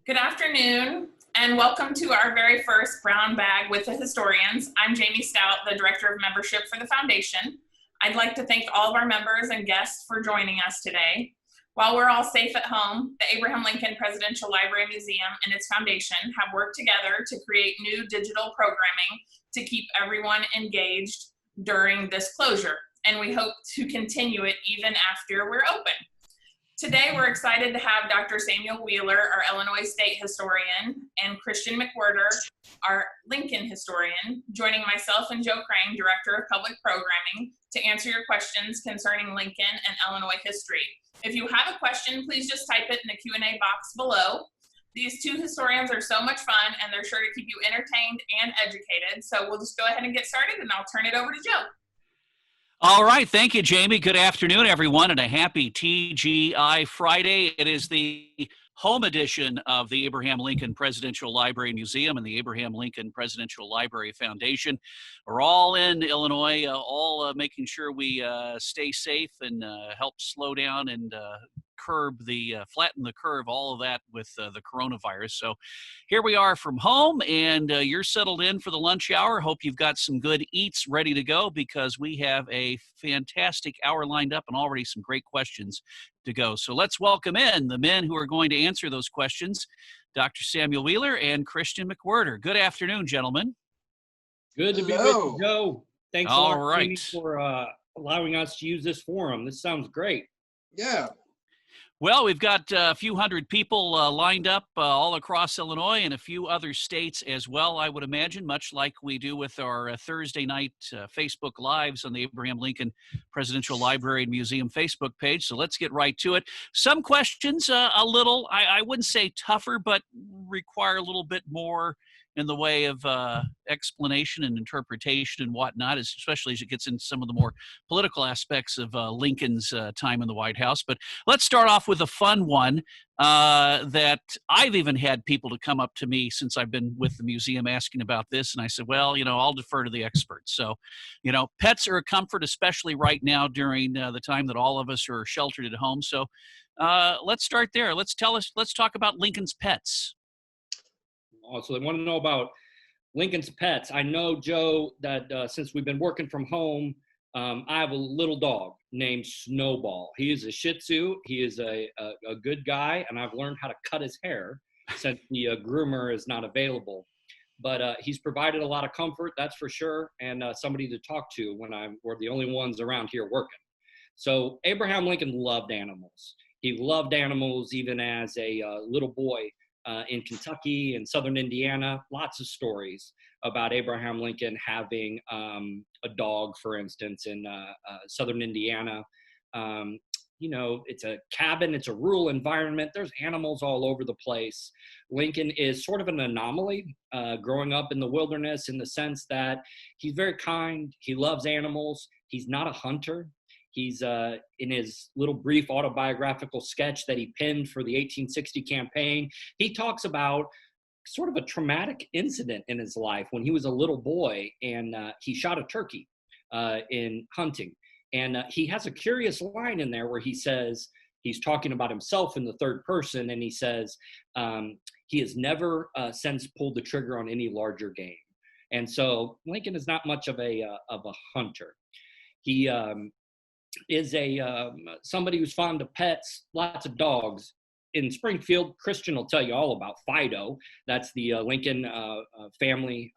Good afternoon, and welcome to our very first Brown Bag with the Historians. I'm Jamie Stout, the Director of Membership for the Foundation. I'd like to thank all of our members and guests for joining us today. While we're all safe at home, the Abraham Lincoln Presidential Library Museum and its foundation have worked together to create new digital programming to keep everyone engaged during this closure, and we hope to continue it even after we're open. Today, we're excited to have Dr. Samual Wheeler, our Illinois State Historian, and Christian McWhirter, our Lincoln Historian, joining myself and Joe Crane, Director of Public Programming, to answer your questions concerning Lincoln and Illinois history. If you have a question, please just type it in the Q&A box below. These two historians are so much fun, and they're sure to keep you entertained and educated. So we'll just go ahead and get started, and I'll turn it over to Joe. All right. Thank you, Jamie. Good afternoon, everyone, and a happy TGI Friday. It is the home edition of the Abraham Lincoln Presidential Library Museum and the Abraham Lincoln Presidential Library Foundation. We're all in Illinois, all making sure we stay safe and help slow down and flatten the curve, all of that with the coronavirus. So here we are from home, and you're settled in for the lunch hour. Hope you've got some good eats ready to go, because we have a fantastic hour lined up and already some great questions to go. So let's welcome in the men who are going to answer those questions, Dr. Samual Wheeler and Christian McWhirter. Good afternoon, gentlemen. Good to be with you, Joe. Thanks a lot, Jamie, for allowing us to use this forum. This sounds great. Yeah. Well, we've got a few hundred people lined up all across Illinois and a few other states as well, I would imagine, much like we do with our Thursday night Facebook Lives on the Abraham Lincoln Presidential Library and Museum Facebook page. So let's get right to it. Some questions a little, I wouldn't say tougher, but require a little bit more in the way of explanation and interpretation and whatnot, especially as it gets into some of the more political aspects of Lincoln's time in the White House. But let's start off with a fun one that I've even had people to come up to me since I've been with the museum asking about this. And I said, well, I'll defer to the experts. So, pets are a comfort, especially right now during the time that all of us are sheltered at home. So let's start there. Let's talk about Lincoln's pets. So they want to know about Lincoln's pets. I know, Joe, that since we've been working from home, I have a little dog named Snowball. He is a Shih Tzu. He is a good guy, and I've learned how to cut his hair since the groomer is not available. But he's provided a lot of comfort, that's for sure, and somebody to talk to when we're the only ones around here working. So Abraham Lincoln loved animals. He loved animals even as a little boy. In Kentucky and southern Indiana, lots of stories about Abraham Lincoln having a dog, for instance, in southern Indiana. It's a cabin, it's a rural environment, there's animals all over the place. Lincoln is sort of an anomaly growing up in the wilderness, in the sense that he's very kind, he loves animals, he's not a hunter. He's in his little brief autobiographical sketch that he penned for the 1860 campaign, he talks about sort of a traumatic incident in his life when he was a little boy, and he shot a turkey in hunting. And he has a curious line in there where he says, he's talking about himself in the third person, and he says, he has never since pulled the trigger on any larger game. And so Lincoln is not much of a hunter. He is somebody who's fond of pets, lots of dogs. In Springfield, Christian will tell you all about Fido. That's the Lincoln family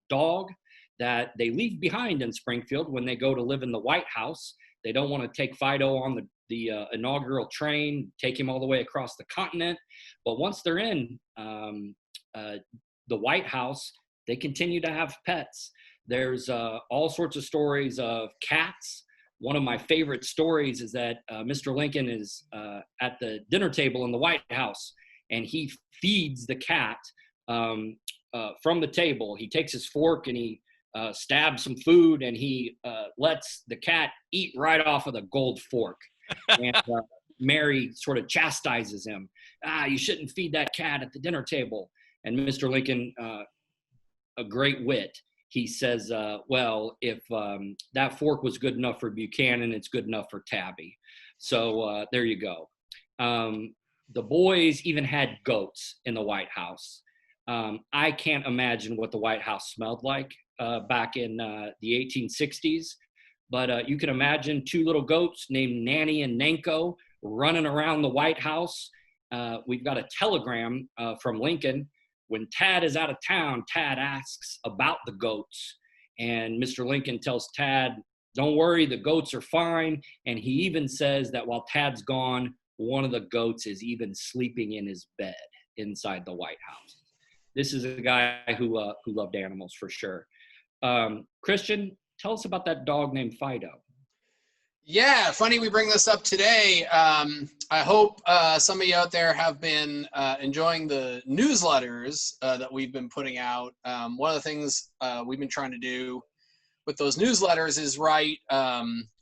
dog that they leave behind in Springfield when they go to live in the White House. They don't want to take Fido on the inaugural train, take him all the way across the continent. But once they're in the White House, they continue to have pets. There's all sorts of stories of cats. One of my favorite stories is that Mr. Lincoln is at the dinner table in the White House, and he feeds the cat from the table. He takes his fork and he stabs some food, and he lets the cat eat right off of the gold fork. And Mary sort of chastises him. You shouldn't feed that cat at the dinner table. And Mr. Lincoln, a great wit, he says, well, if that fork was good enough for Buchanan, it's good enough for Tabby. So there you go. The boys even had goats in the White House. I can't imagine what the White House smelled like back in the 1860s, but you can imagine two little goats named Nanny and Nanko running around the White House. We've got a telegram from Lincoln. When Tad is out of town, Tad asks about the goats. And Mr. Lincoln tells Tad, don't worry, the goats are fine. And he even says that while Tad's gone, one of the goats is even sleeping in his bed inside the White House. This is a guy who loved animals for sure. Christian, tell us about that dog named Fido. Yeah, funny we bring this up today. I hope some of you out there have been enjoying the newsletters that we've been putting out. One of the things we've been trying to do with those newsletters is write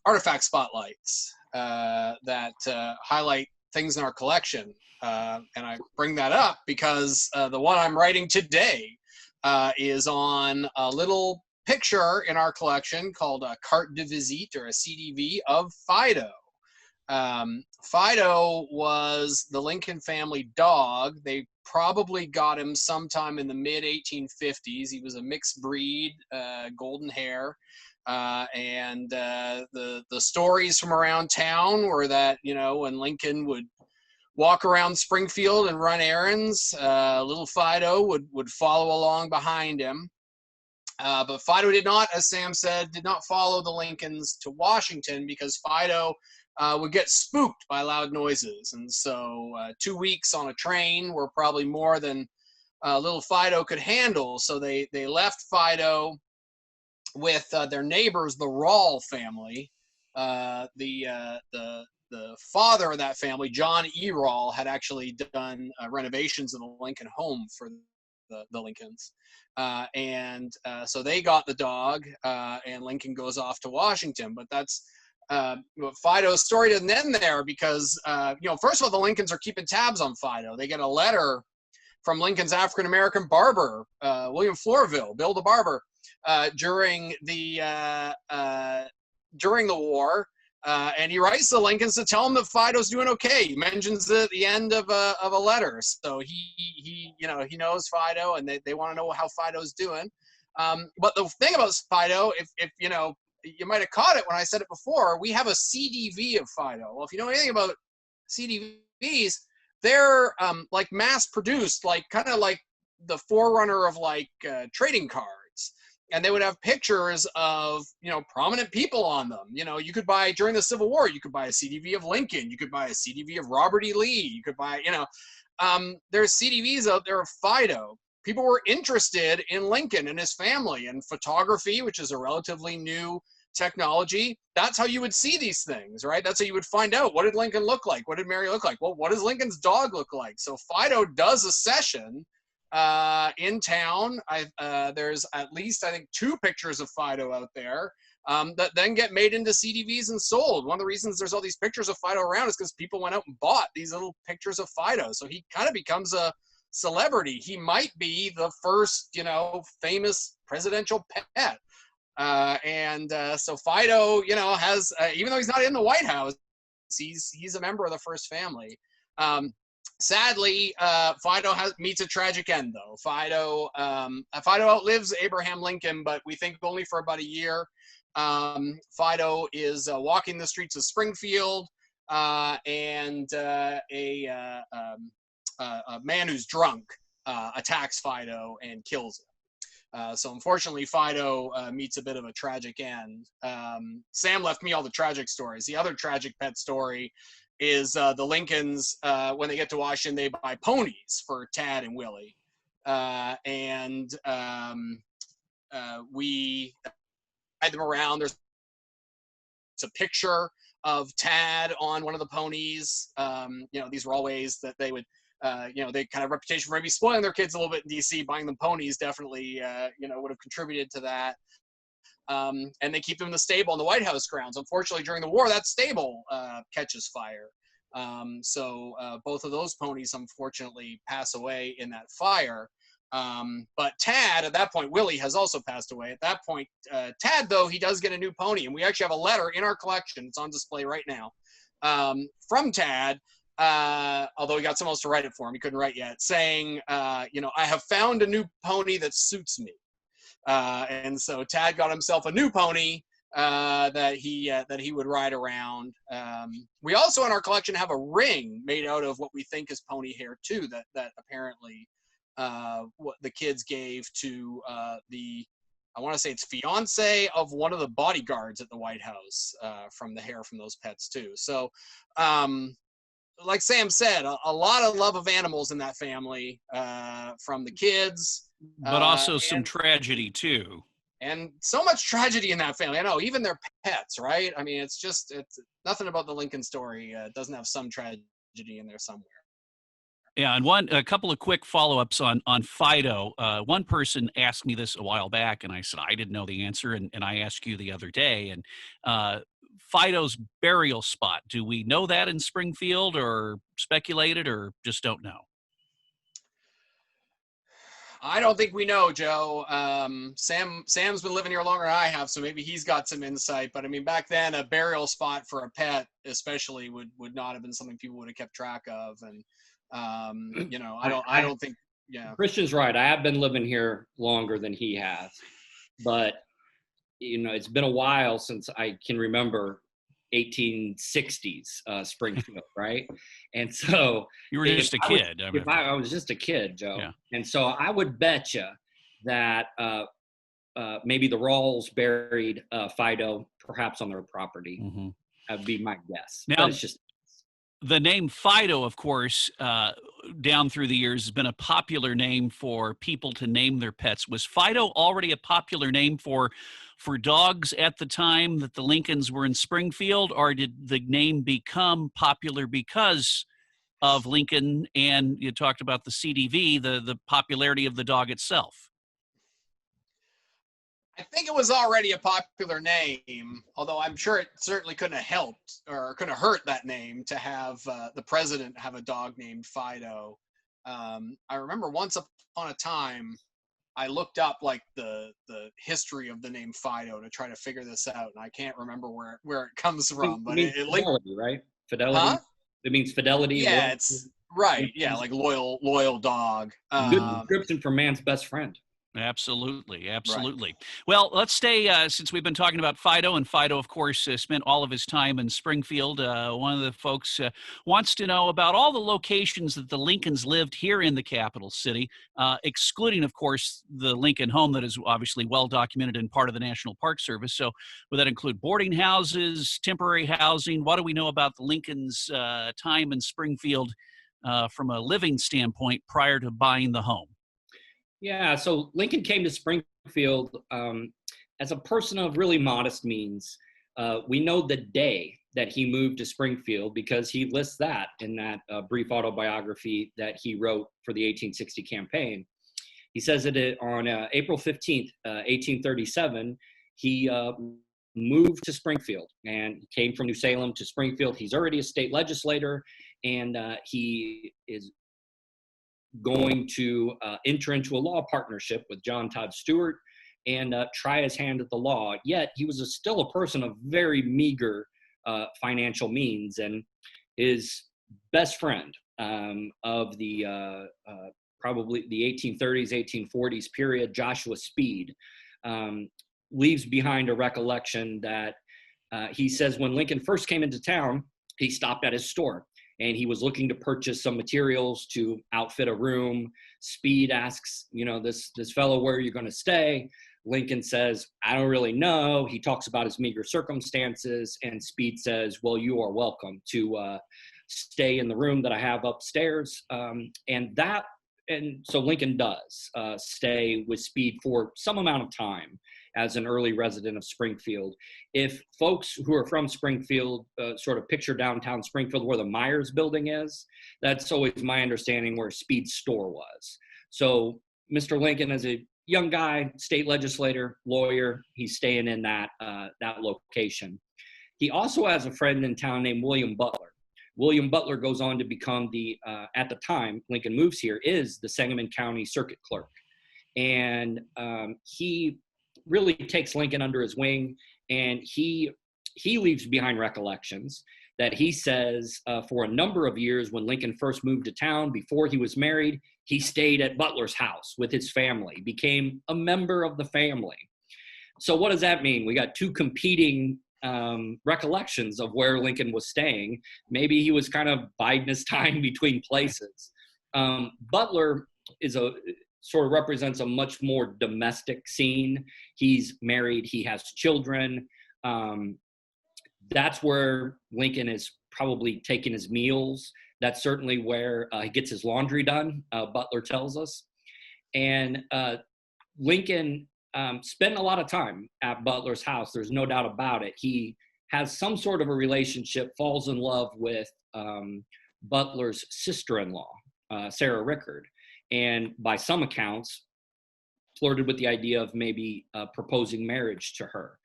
artifact spotlights that highlight things in our collection. And I bring that up because the one I'm writing today is on a little picture in our collection called a carte de visite, or a CDV, of Fido. Fido was the Lincoln family dog. They probably got him sometime in the mid-1850s. He was a mixed breed, golden hair. And the stories from around town were that, you know, when Lincoln would walk around Springfield and run errands, little Fido would follow along behind him. But Fido did not, as Sam said, did not follow the Lincolns to Washington because Fido would get spooked by loud noises. And so 2 weeks on a train were probably more than little Fido could handle. So they left Fido with their neighbors, the Rawle family. The father of that family, John E. Rawle, had actually done renovations in the Lincoln home for the Lincolns. So they got the dog, and Lincoln goes off to Washington. But that's Fido's story doesn't end there because, first of all, the Lincolns are keeping tabs on Fido. They get a letter from Lincoln's African-American barber, William Flourville, Bill the barber, during the war. And he writes the Lincolns to tell them that Fido's doing okay. He mentions it at the end of a letter. So he knows Fido, and they want to know how Fido's doing. But the thing about Fido, if you might have caught it when I said it before, we have a CDV of Fido. Well, if you know anything about CDVs, they're like mass produced, like kind of like the forerunner of like trading cards. And they would have pictures of, prominent people on them. You could buy, during the Civil War, you could buy a CDV of Lincoln. You could buy a CDV of Robert E. Lee. You could buy, there's CDVs out there of Fido. People were interested in Lincoln and his family, and photography, which is a relatively new technology. That's how you would see these things, right? That's how you would find out, what did Lincoln look like? What did Mary look like? Well, what does Lincoln's dog look like? So Fido does a session in town. There's at least, I think, 2 pictures of Fido out there that then get made into CDVs and sold. One of the reasons there's all these pictures of Fido around is because people went out and bought these little pictures of Fido. So he kind of becomes a celebrity. He might be the first, famous presidential pet. So Fido, has, even though he's not in the White House, he's a member of the first family. Sadly, Fido meets a tragic end, though. Fido outlives Abraham Lincoln, but we think only for about a year. Fido is walking the streets of Springfield, and a man who's drunk attacks Fido and kills him. So unfortunately, Fido meets a bit of a tragic end. Sam left me all the tragic stories. The other tragic pet story is the Lincolns, when they get to Washington, they buy ponies for Tad and Willie. We had them around. There's a picture of Tad on one of the ponies. These were all ways that they would, they kind of reputation for maybe spoiling their kids a little bit in DC. Buying them ponies definitely, would have contributed to that. And they keep them in the stable in the White House grounds. Unfortunately, during the war, that stable catches fire. So both of those ponies, unfortunately, pass away in that fire. But Tad, at that point, Willie has also passed away. At that point, Tad, though, he does get a new pony. And we actually have a letter in our collection. It's on display right now. From Tad, although he got someone else to write it for him, he couldn't write yet, saying, I have found a new pony that suits me. And so Tad got himself a new pony that he would ride around. We also in our collection have a ring made out of what we think is pony hair too, that apparently what the kids gave to I want to say it's fiance of one of the bodyguards at the White House from the hair from those pets too. So like Sam said, a lot of love of animals in that family from the kids. But also some tragedy too. And so much tragedy in that family. I know, even their pets, right? I mean, it's nothing about the Lincoln story doesn't have some tragedy in there somewhere. Yeah, and a couple of quick follow-ups on Fido. One person asked me this a while back, and I said I didn't know the answer, and I asked you the other day. And Fido's burial spot, do we know that in Springfield, or speculated, or just don't know? I don't think we know, Joe. Sam's been living here longer than I have, so maybe he's got some insight. But I mean, back then, a burial spot for a pet, especially, would not have been something people would have kept track of. And I don't think. Yeah, Christian's right. I have been living here longer than he has, but it's been a while since I can remember 1860s Springfield, right? And so you were just a kid. I was just a kid, Joe. Yeah. And so I would bet you that maybe the Rawls buried Fido perhaps on their property. Mm-hmm. That'd be my guess. Now, but it's just the name Fido, of course, down through the years has been a popular name for people to name their pets. Was Fido already a popular name for dogs at the time that the Lincolns were in Springfield, or did the name become popular because of Lincoln? And you talked about the CDV, the popularity of the dog itself. I think it was already a popular name, although I'm sure it certainly couldn't have helped or couldn't have hurt that name to have the president have a dog named Fido. I remember once upon a time, I looked up like the history of the name Fido to try to figure this out, and I can't remember where it comes from. But it fidelity, right? Fidelity. Huh? It means fidelity. Yeah, loyalty. It's right. Yeah, like loyal dog. Good description for man's best friend. Absolutely. Right. Well, let's stay, since we've been talking about Fido, and Fido, of course, spent all of his time in Springfield. One of the folks wants to know about all the locations that the Lincolns lived here in the capital city, excluding, of course, the Lincoln home that is obviously well documented and part of the National Park Service. So would that include boarding houses, temporary housing? What do we know about the Lincolns' time in Springfield from a living standpoint prior to buying the home? Yeah, so Lincoln came to Springfield as a person of really modest means. We know the day that he moved to Springfield because he lists that in that brief autobiography that he wrote for the 1860 campaign. He says that on April 15th, 1837, he moved to Springfield, and he came from New Salem to Springfield. He's already a state legislator, and he is going to enter into a law partnership with John Todd Stewart and try his hand at the law. Yet he was still a person of very meager financial means, and his best friend of the probably the 1830s, 1840s period, Joshua Speed, leaves behind a recollection that he says when Lincoln first came into town, he stopped at his store. And he was looking to purchase some materials to outfit a room. Speed asks, this fellow, where are you going to stay? Lincoln says, I don't really know. He talks about his meager circumstances. And Speed says, well, you are welcome to stay in the room that I have upstairs. And so Lincoln does stay with Speed for some amount of time as an early resident of Springfield. If folks who are from Springfield sort of picture downtown Springfield where the Myers building is, that's always my understanding where Speed's store was. So Mr. Lincoln, as a young guy, state legislator, lawyer, he's staying in that location. He also has a friend in town named William Butler. William Butler goes on to become at the time Lincoln moves here, is the Sangamon County Circuit Clerk. And he really takes Lincoln under his wing, and he leaves behind recollections that he says for a number of years when Lincoln first moved to town, before he was married, he stayed at Butler's house with his family, became a member of the family. So what does that mean? We got two competing recollections of where Lincoln was staying. Maybe he was kind of biding his time between places. Butler sort of represents a much more domestic scene. He's married, he has children. That's where Lincoln is probably taking his meals. That's certainly where he gets his laundry done, Butler tells us. And Lincoln spent a lot of time at Butler's house. There's no doubt about it. He has some sort of a relationship, falls in love with Butler's sister-in-law, Sarah Rickard. And by some accounts, flirted with the idea of maybe proposing marriage to her.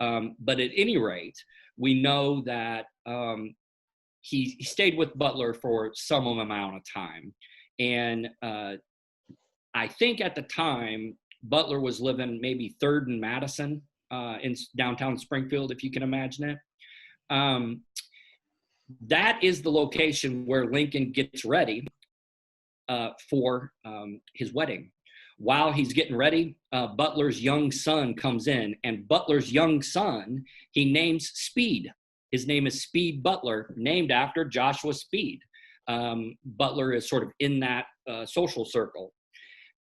But at any rate, we know that he stayed with Butler for some amount of time. And I think at the time, Butler was living maybe 3rd and Madison in downtown Springfield, if you can imagine it. That is the location where Lincoln gets ready for his wedding. While he's getting ready, Butler's young son comes in, and Butler's young son, he names Speed. His name is Speed Butler, named after Joshua Speed. Butler is sort of in that social circle.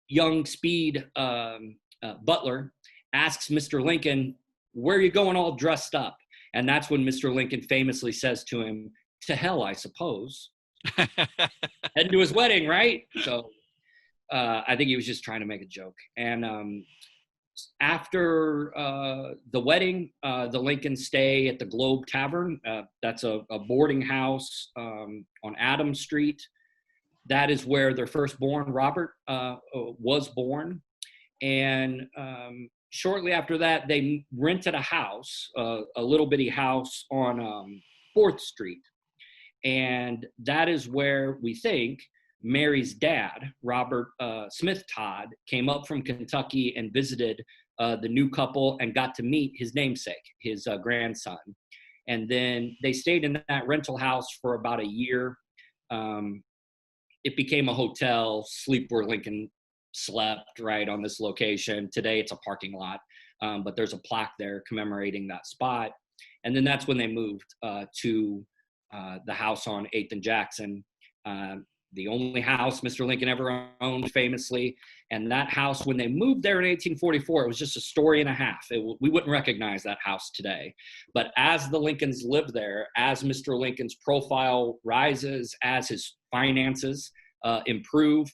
Young Speed Butler asks Mr. Lincoln, "Where are you going all dressed up?" And that's when Mr. Lincoln famously says to him, "To hell, I suppose." Heading to his wedding, right? So I think he was just trying to make a joke. And after the wedding, the Lincolns stay at the Globe Tavern. That's a boarding house on Adams Street. That is where their firstborn, Robert, was born. And shortly after that, they rented a house, a little bitty house on 4th Street. And that is where we think Mary's dad, Robert Smith Todd, came up from Kentucky and visited the new couple and got to meet his namesake, his grandson. And then they stayed in that rental house for about a year. It became a hotel, sleep where Lincoln slept, right, on this location. Today it's a parking lot, but there's a plaque there commemorating that spot. And then that's when they moved to the house on 8th and Jackson, the only house Mr. Lincoln ever owned, famously. And that house, when they moved there in 1844, it was just a story and a half. We wouldn't recognize that house today. But as the Lincolns lived there, as Mr. Lincoln's profile rises, as his finances improve,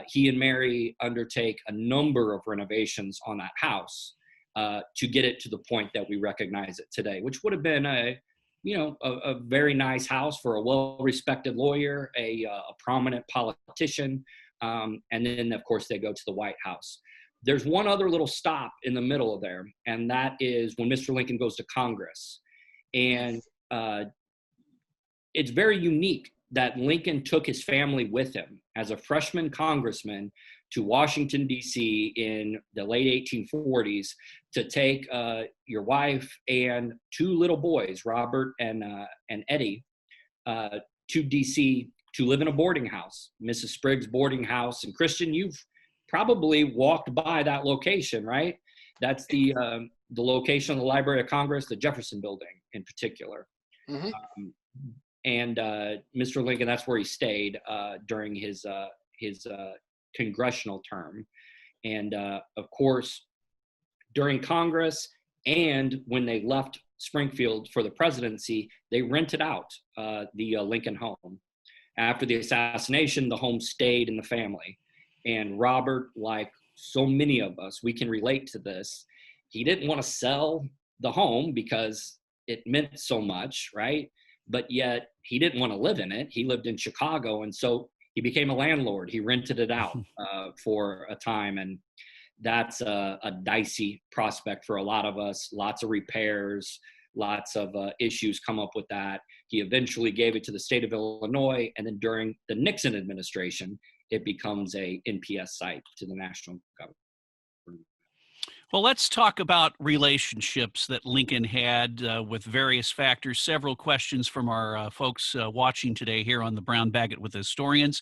he and Mary undertake a number of renovations on that house to get it to the point that we recognize it today, which would have been a very nice house for a well-respected lawyer, a prominent politician, and then, of course, they go to the White House. There's one other little stop in the middle of there, and that is when Mr. Lincoln goes to Congress. And it's very unique that Lincoln took his family with him as a freshman congressman to Washington, D.C. in the late 1840s to take your wife and 2 little boys, Robert and Eddie, to D.C. to live in a boarding house, Mrs. Spriggs boarding house. And Christian, you've probably walked by that location, right? That's the location of the Library of Congress, the Jefferson Building in particular. Mm-hmm. And Mr. Lincoln, that's where he stayed during his congressional term. And of course, during Congress and when they left Springfield for the presidency, they rented out the Lincoln home. After the assassination, the home stayed in the family. And Robert, like so many of us, we can relate to this. He didn't want to sell the home because it meant so much, right? But yet he didn't want to live in it. He lived in Chicago, and so he became a landlord. He rented it out for a time, and that's a dicey prospect for a lot of us. Lots of repairs, lots of issues come up with that. He eventually gave it to the state of Illinois, and then during the Nixon administration, it becomes a NPS site to the national government. Well, let's talk about relationships that Lincoln had with various factors. Several questions from our folks watching today here on the Brown Bag with Historians.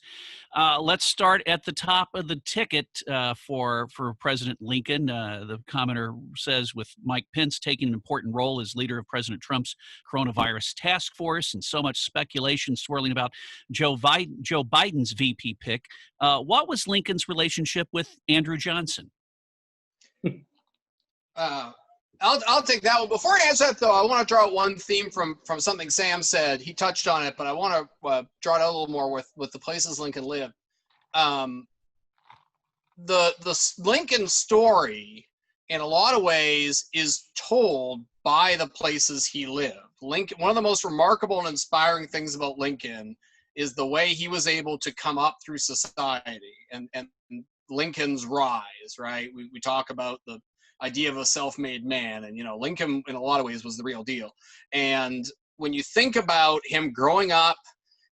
Let's start at the top of the ticket for President Lincoln. The commenter says, with Mike Pence taking an important role as leader of President Trump's coronavirus task force and so much speculation swirling about Joe Biden's VP pick, what was Lincoln's relationship with Andrew Johnson? I'll take that one. Before I answer that, though, I want to draw out one theme from something Sam said. He touched on it, but I want to draw it out a little more with the places Lincoln lived. The Lincoln story, in a lot of ways, is told by the places he lived. Lincoln, one of the most remarkable and inspiring things about Lincoln is the way he was able to come up through society and Lincoln's rise, right? We talk about the idea of a self-made man, and Lincoln in a lot of ways was the real deal. And when you think about him growing up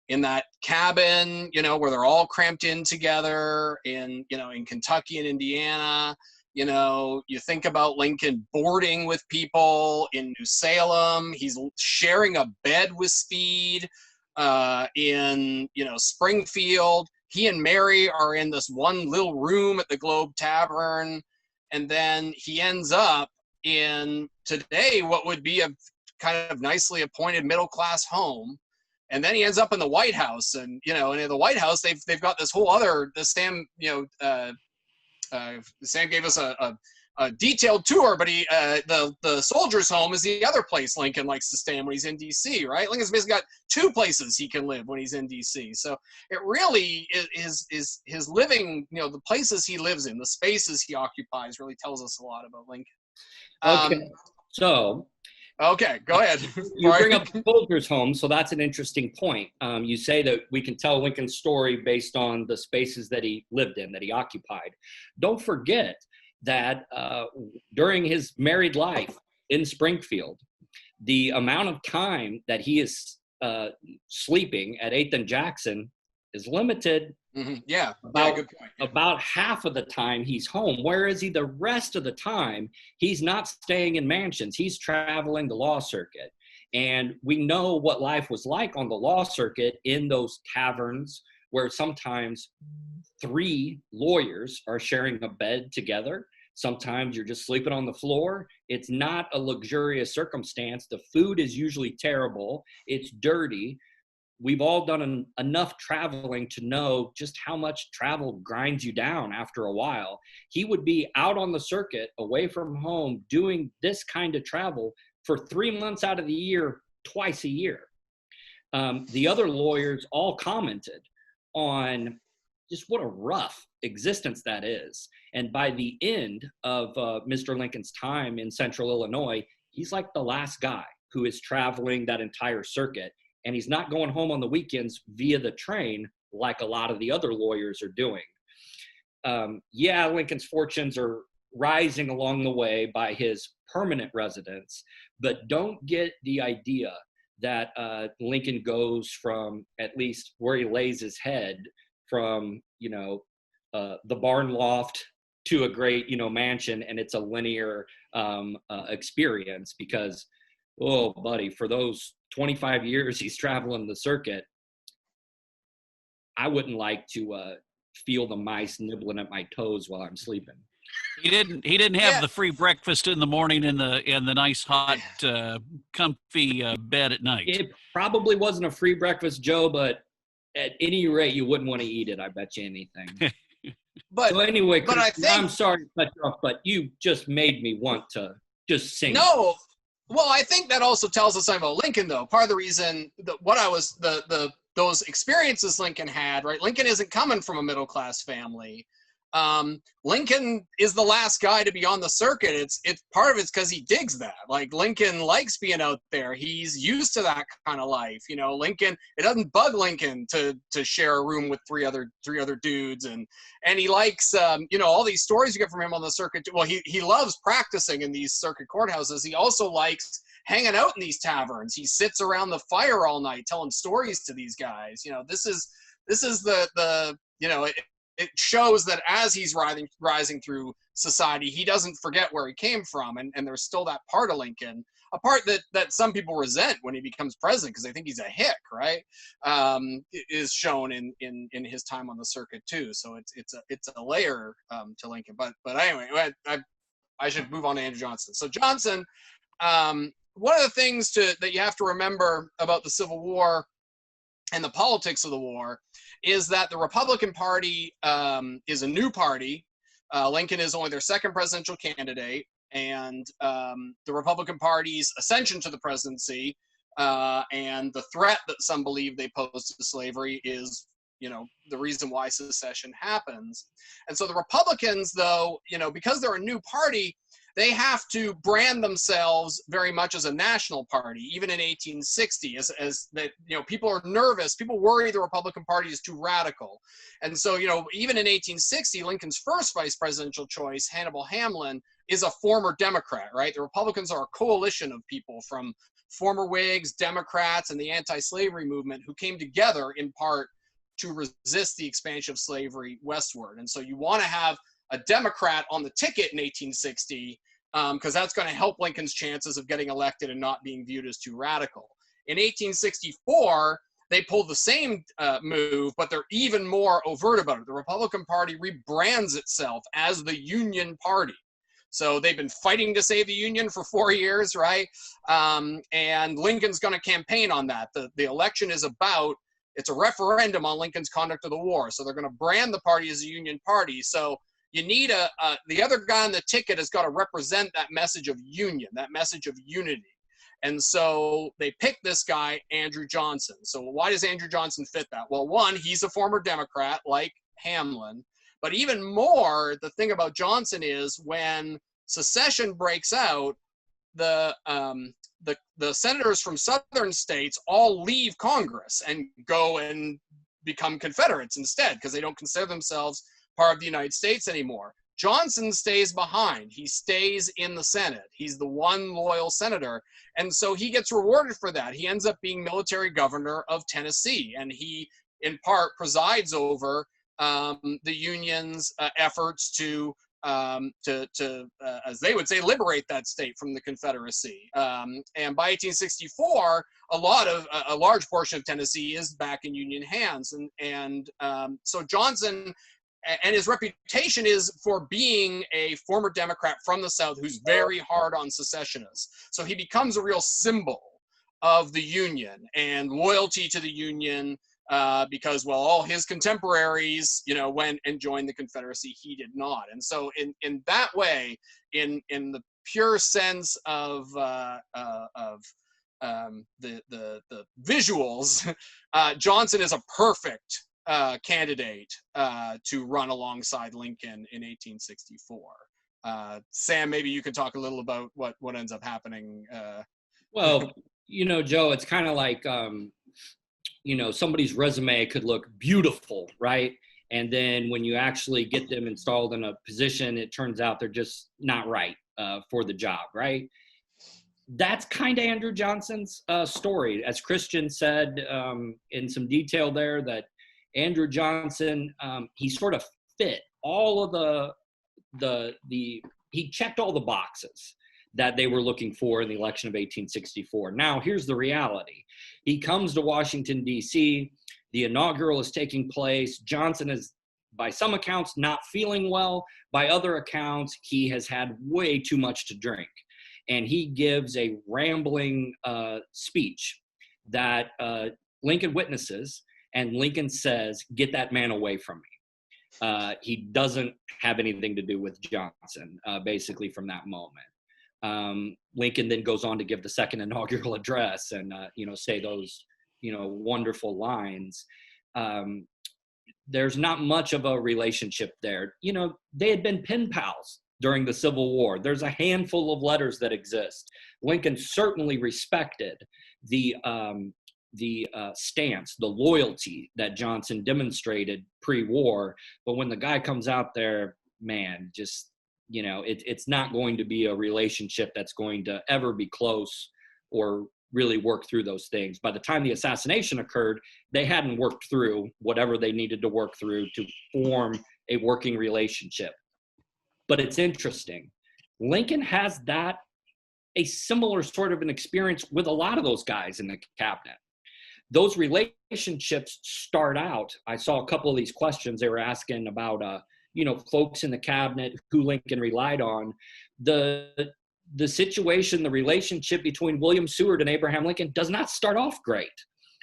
in that cabin, where they're all cramped in together in Kentucky and Indiana, you think about Lincoln boarding with people in New Salem. He's sharing a bed with Speed in Springfield. He and Mary are in this one little room at the Globe Tavern. And then he ends up in today what would be a kind of nicely appointed middle-class home. And then he ends up in the White House. And, and in the White House, they've got this whole other, Sam gave us a detailed tour, but the Soldiers' Home is the other place Lincoln likes to stay in when he's in D.C., right? Lincoln's basically got two places he can live when he's in D.C. So it really is his living, the places he lives in, the spaces he occupies really tells us a lot about Lincoln. Okay, go ahead. You bring up the Soldiers' Home, so that's an interesting point. You say that we can tell Lincoln's story based on the spaces that he lived in, that he occupied. Don't forget that during his married life in Springfield, the amount of time that he is sleeping at 8th and Jackson is limited. Mm-hmm. Yeah, good point. About half of the time he's home, whereas the rest of the time he's not staying in mansions. He's traveling the law circuit. And we know what life was like on the law circuit in those taverns where sometimes 3 lawyers are sharing a bed together. Sometimes you're just sleeping on the floor. It's not a luxurious circumstance. The food is usually terrible. It's dirty. We've all done enough traveling to know just how much travel grinds you down after a while. He would be out on the circuit, away from home, doing this kind of travel for 3 months out of the year, twice a year. The other lawyers all commented on just what a rough existence that is. And by the end of Mr. Lincoln's time in Central Illinois, he's like the last guy who is traveling that entire circuit. And he's not going home on the weekends via the train like a lot of the other lawyers are doing. Lincoln's fortunes are rising along the way by his permanent residence, but don't get the idea that Lincoln goes from, at least where he lays his head, from, the barn loft to a great, mansion, and it's a linear experience because, oh, buddy, for those 25 years he's traveling the circuit, I wouldn't like to feel the mice nibbling at my toes while I'm sleeping. He didn't have the free breakfast in the morning and the nice hot comfy bed at night. It probably wasn't a free breakfast, Joe, but at any rate you wouldn't want to eat it. I bet you anything. So anyway, Chris, I'm sorry to cut you off, but you just made me want to just sing. No. Well, I think that also tells us something about Lincoln, though. Part of the reason those experiences Lincoln had, right? Lincoln isn't coming from a middle-class family. Lincoln is the last guy to be on the circuit. It's part of it's because he digs that. Like, Lincoln likes being out there. He's used to that kind of life. Lincoln, it doesn't bug Lincoln to share a room with three other dudes, and he likes all these stories you get from him on the circuit. Well, he loves practicing in these circuit courthouses. He also likes hanging out in these taverns. He sits around the fire all night telling stories to these guys. This is the it shows that as he's rising through society, he doesn't forget where he came from, and there's still that part of Lincoln, a part that some people resent when he becomes president because they think he's a hick, right? Is shown in his time on the circuit too. So it's a layer to Lincoln. But anyway, I should move on to Andrew Johnson. So Johnson, one of the things that you have to remember about the Civil War and the politics of the war is that the Republican Party is a new party. Lincoln is only their second presidential candidate, and the Republican Party's ascension to the presidency and the threat that some believe they pose to slavery is, the reason why secession happens. And so the Republicans, though, because they're a new party, they have to brand themselves very much as a national party, even in 1860, as that, people are nervous. People worry the Republican Party is too radical. And so, even in 1860, Lincoln's first vice presidential choice, Hannibal Hamlin, is a former Democrat, right? The Republicans are a coalition of people from former Whigs, Democrats, and the anti-slavery movement who came together in part to resist the expansion of slavery westward. And so you want to have a Democrat on the ticket in 1860 because that's going to help Lincoln's chances of getting elected and not being viewed as too radical. In 1864, they pulled the same move, but they're even more overt about it. The Republican Party rebrands itself as the Union Party. So they've been fighting to save the Union for 4 years, right? And Lincoln's going to campaign on that. The election is it's a referendum on Lincoln's conduct of the war. So they're going to brand the party as a Union Party. So you need the other guy on the ticket has got to represent that message of union, that message of unity. And so they picked this guy, Andrew Johnson. So why does Andrew Johnson fit that? Well, one, he's a former Democrat like Hamlin. But even more, the thing about Johnson is when secession breaks out, the senators from southern states all leave Congress and go and become Confederates instead because they don't consider themselves part of the United States anymore. Johnson stays behind. He stays in the Senate. He's the one loyal senator. And so he gets rewarded for that. He ends up being military governor of Tennessee. And he, in part, presides over the Union's efforts to as they would say, liberate that state from the Confederacy. And by 1864, a large portion of Tennessee is back in Union hands. So Johnson, and his reputation is for being a former Democrat from the South who's very hard on secessionists. So he becomes a real symbol of the Union and loyalty to the Union because, well, all his contemporaries, went and joined the Confederacy. He did not. And so in that way, in the pure sense of the visuals, Johnson is a perfect candidate to run alongside Lincoln in 1864. Sam, maybe you can talk a little about what ends up happening. Well, Joe, it's kind of like, somebody's resume could look beautiful, right? And then when you actually get them installed in a position, it turns out they're just not right for the job, right? That's kind of Andrew Johnson's story. As Christian said in some detail there, that Andrew Johnson, he sort of fit all of he checked all the boxes that they were looking for in the election of 1864. Now, here's the reality. He comes to Washington, D.C. The inaugural is taking place. Johnson is, by some accounts, not feeling well. By other accounts, he has had way too much to drink. And he gives a rambling speech that Lincoln witnesses, and Lincoln says, "Get that man away from me." He doesn't have anything to do with Johnson, basically, from that moment. Lincoln then goes on to give the second inaugural address and, say those, wonderful lines. There's not much of a relationship there. They had been pen pals during the Civil War. There's a handful of letters that exist. Lincoln certainly respected the stance, the loyalty that Johnson demonstrated pre-war. But when the guy comes out there, man, just, it's not going to be a relationship that's going to ever be close or really work through those things. By the time the assassination occurred, they hadn't worked through whatever they needed to work through to form a working relationship. But it's interesting. Lincoln has a similar sort of an experience with a lot of those guys in the cabinet. Those relationships start out. I saw a couple of these questions they were asking about, folks in the cabinet who Lincoln relied on. The situation, the relationship between William Seward and Abraham Lincoln does not start off great.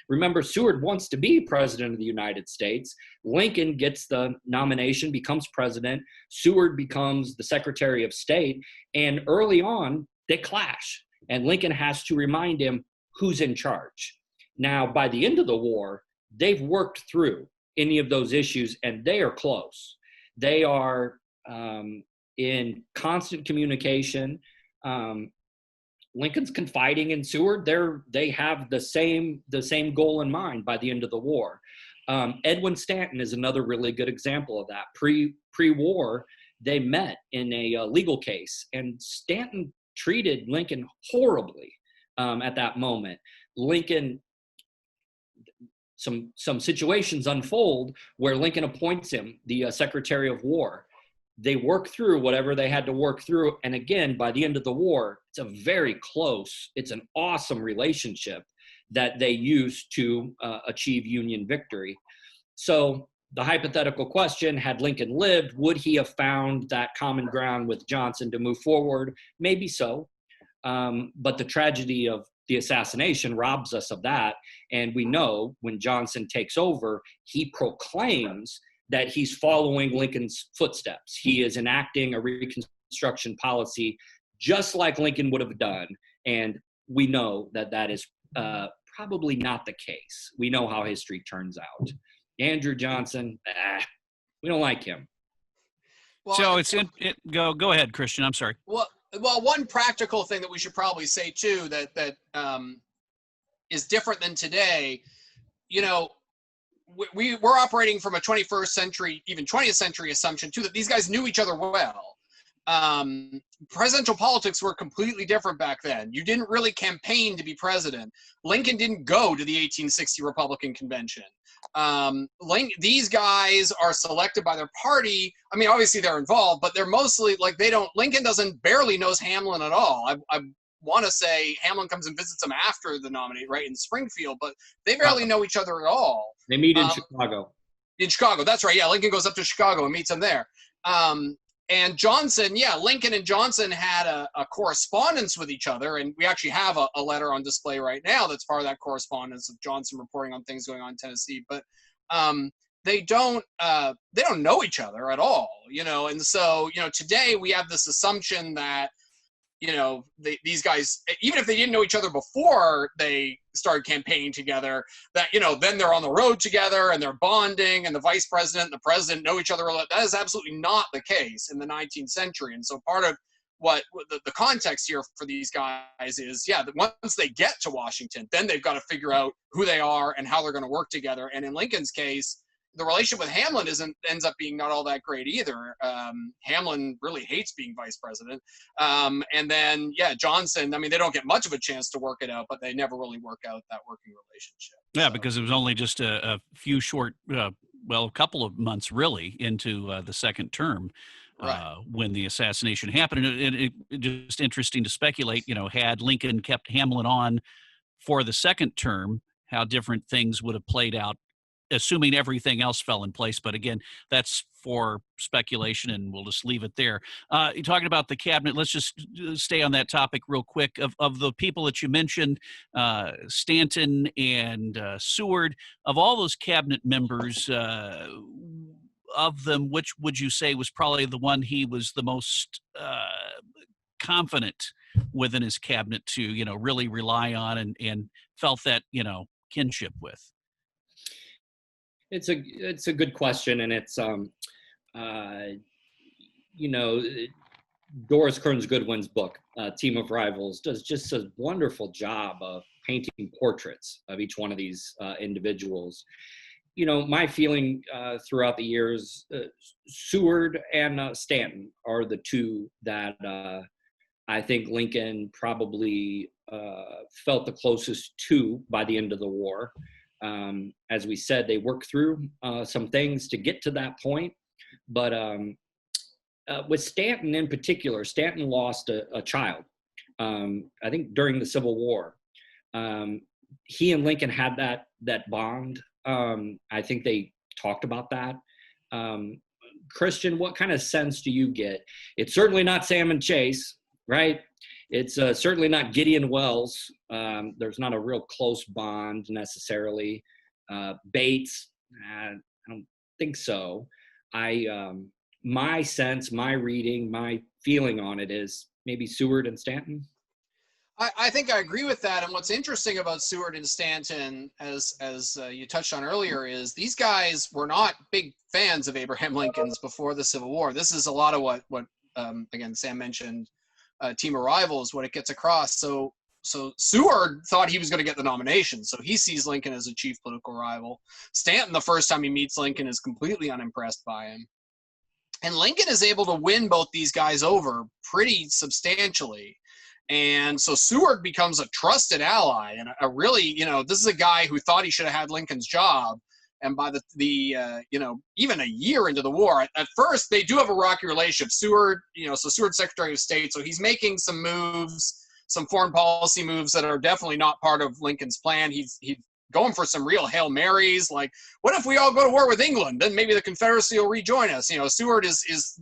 Remember, Seward wants to be president of the United States. Lincoln gets the nomination, becomes president. Seward becomes the Secretary of State. And early on, they clash. And Lincoln has to remind him who's in charge. Now, by the end of the war, they've worked through any of those issues, and they are close. They are in constant communication. Lincoln's confiding in Seward. They have the same goal in mind by the end of the war. Edwin Stanton is another really good example of that. Pre-war, they met in a legal case, and Stanton treated Lincoln horribly at that moment. Lincoln, some situations unfold where Lincoln appoints him the Secretary of War. They work through whatever they had to work through. And again, by the end of the war, it's it's an awesome relationship that they used to achieve Union victory. So the hypothetical question, had Lincoln lived, would he have found that common ground with Johnson to move forward? Maybe so. But the tragedy of the assassination robs us of that. And we know when Johnson takes over, he proclaims that he's following Lincoln's footsteps. He is enacting a Reconstruction policy just like Lincoln would have done. And we know that is probably not the case. We know how history turns out. Andrew Johnson, we don't like him. Well, so go ahead, Christian. I'm sorry. Well, one practical thing that we should probably say too that is different than today. We're operating from a 21st century, even 20th century assumption too, that these guys knew each other well. Presidential politics were completely different back then. You didn't really campaign to be president. Lincoln didn't go to the 1860 Republican Convention. These guys are selected by their party. I mean, obviously they're involved, but they're mostly Lincoln barely knows Hamlin at all. I want to say Hamlin comes and visits him after the nominee, right, in Springfield, but they barely know each other at all. They meet in Chicago. In Chicago, that's right. Yeah, Lincoln goes up to Chicago and meets him there. And Johnson, Lincoln and Johnson had a correspondence with each other, and we actually have a letter on display right now that's part of that correspondence of Johnson reporting on things going on in Tennessee. But they don't know each other at all, And so, today we have this assumption that these guys, even if they didn't know each other before they started campaigning together, that, then they're on the road together and they're bonding, and the vice president and the president know each other. That is absolutely not the case in the 19th century. And so part of what the context here for these guys is, that once they get to Washington, then they've got to figure out who they are and how they're going to work together. And in Lincoln's case, the relationship with Hamlin ends up being not all that great either. Hamlin really hates being vice president. And then, Johnson, I mean, they don't get much of a chance to work it out, but they never really work out that working relationship. Yeah, because it was only just a few short, a couple of months really into the second term. Right. When the assassination happened. And it just interesting to speculate, had Lincoln kept Hamlin on for the second term, how different things would have played out, assuming everything else fell in place. But again, that's for speculation, and we'll just leave it there. You're talking about the cabinet. Let's just stay on that topic real quick. Of the people that you mentioned, Stanton and Seward, of all those cabinet members, of them, which would you say was probably the one he was the most confident within his cabinet to, really rely on and felt that, kinship with? It's a good question, and it's Doris Kearns Goodwin's book, Team of Rivals, does just a wonderful job of painting portraits of each one of these individuals. My feeling throughout the years, Seward and Stanton are the two that I think Lincoln probably felt the closest to by the end of the war. As we said, they worked through some things to get to that point, but with Stanton in particular, Stanton lost a child, I think during the Civil War. He and Lincoln had that bond. I think they talked about that. Christian, what kind of sense do you get? It's certainly not Sam and Chase, right? It's certainly not Gideon Wells. There's not a real close bond necessarily. Bates, I don't think so. My sense, my reading, my feeling on it is maybe Seward and Stanton. I think I agree with that. And what's interesting about Seward and Stanton, as you touched on earlier, is these guys were not big fans of Abraham Lincoln's before the Civil War. This is a lot of what again, Sam mentioned, Team of Rivals, what it gets across. So Seward thought he was going to get the nomination. So he sees Lincoln as a chief political rival. Stanton, the first time he meets Lincoln, is completely unimpressed by him. And Lincoln is able to win both these guys over pretty substantially. And so Seward becomes a trusted ally and a really, this is a guy who thought he should have had Lincoln's job. And by the even a year into the war, at first they do have a rocky relationship. Seward, so Seward's Secretary of State, so he's making some moves, some foreign policy moves that are definitely not part of Lincoln's plan. He's going for some real Hail Marys, like, what if we all go to war with England? Then maybe the Confederacy will rejoin us. Seward is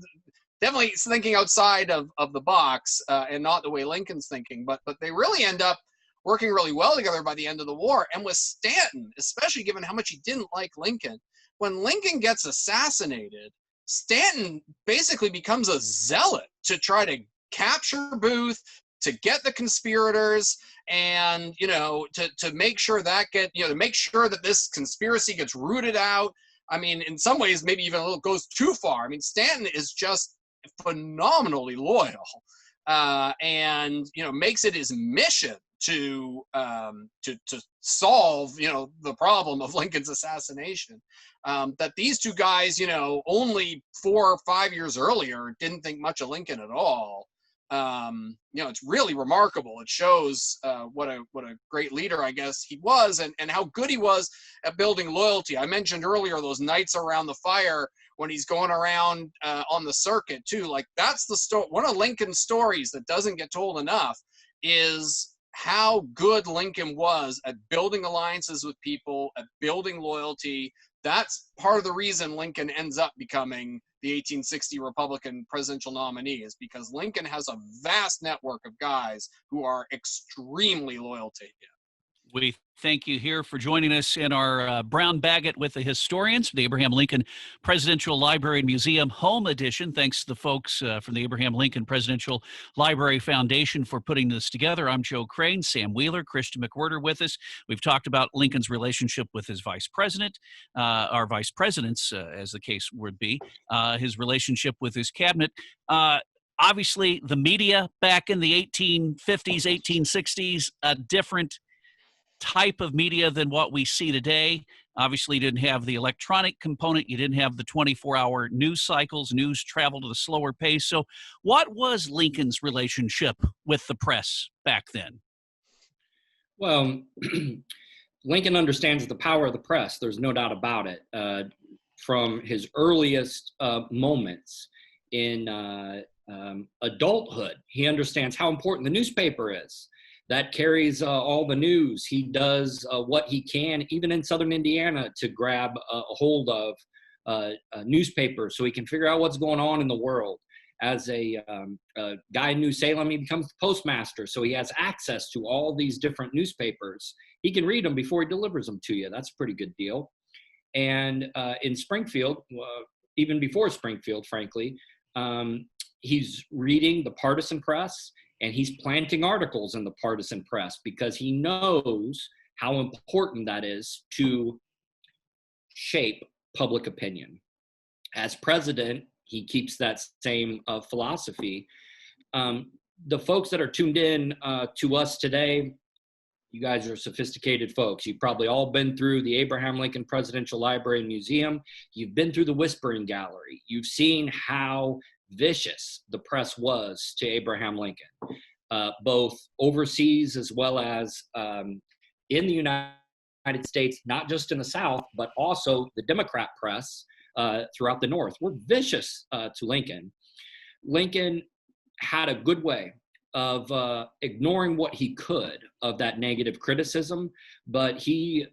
definitely thinking outside of the box and not the way Lincoln's thinking. But they really end up working really well together by the end of the war. And with Stanton, especially given how much he didn't like Lincoln, when Lincoln gets assassinated, Stanton basically becomes a zealot to try to capture Booth, to get the conspirators, and to make sure that to make sure that this conspiracy gets rooted out. I mean, in some ways, maybe even a little goes too far. I mean, Stanton is just phenomenally loyal, and makes it his mission to solve the problem of Lincoln's assassination. That these two guys, only 4 or 5 years earlier didn't think much of Lincoln at all. It's really remarkable. It shows what a great leader, I guess, he was, and how good he was at building loyalty. I mentioned earlier those nights around the fire when he's going around on the circuit too. Like, that's the story. One of Lincoln's stories that doesn't get told enough is how good Lincoln was at building alliances with people, at building loyalty. That's part of the reason Lincoln ends up becoming the 1860 Republican presidential nominee, is because Lincoln has a vast network of guys who are extremely loyal to him. We thank you here for joining us in our Brown Bagot with the Historians, the Abraham Lincoln Presidential Library and Museum Home Edition. Thanks to the folks from the Abraham Lincoln Presidential Library Foundation for putting this together. I'm Joe Crane, Sam Wheeler, Christian McWhirter with us. We've talked about Lincoln's relationship with his vice president, our vice presidents, as the case would be, his relationship with his cabinet. Obviously, the media back in the 1850s, 1860s, a different type of media than what we see today. Obviously, you didn't have the electronic component. You didn't have the 24-hour news cycles. News traveled at a slower pace. So what was Lincoln's relationship with the press back then? Well, Lincoln understands the power of the press. There's no doubt about it. From his earliest moments in adulthood, he understands how important the newspaper is. That carries all the news. He does what he can, even in southern Indiana, to grab a hold of a newspaper so he can figure out what's going on in the world. As a guy in New Salem, he becomes the postmaster, so he has access to all these different newspapers. He can read them before he delivers them to you. That's a pretty good deal. And in Springfield, even before Springfield, frankly, he's reading the partisan press, and he's planting articles in the partisan press because he knows how important that is to shape public opinion. As president, he keeps that same philosophy. The folks that are tuned in to us today, you guys are sophisticated folks. You've probably all been through the Abraham Lincoln Presidential Library and Museum. You've been through the Whispering Gallery. You've seen how vicious the press was to Abraham Lincoln, both overseas as well as in the United States, not just in the South, but also the Democrat press throughout the North were vicious to Lincoln. Lincoln had a good way of ignoring what he could of that negative criticism, but he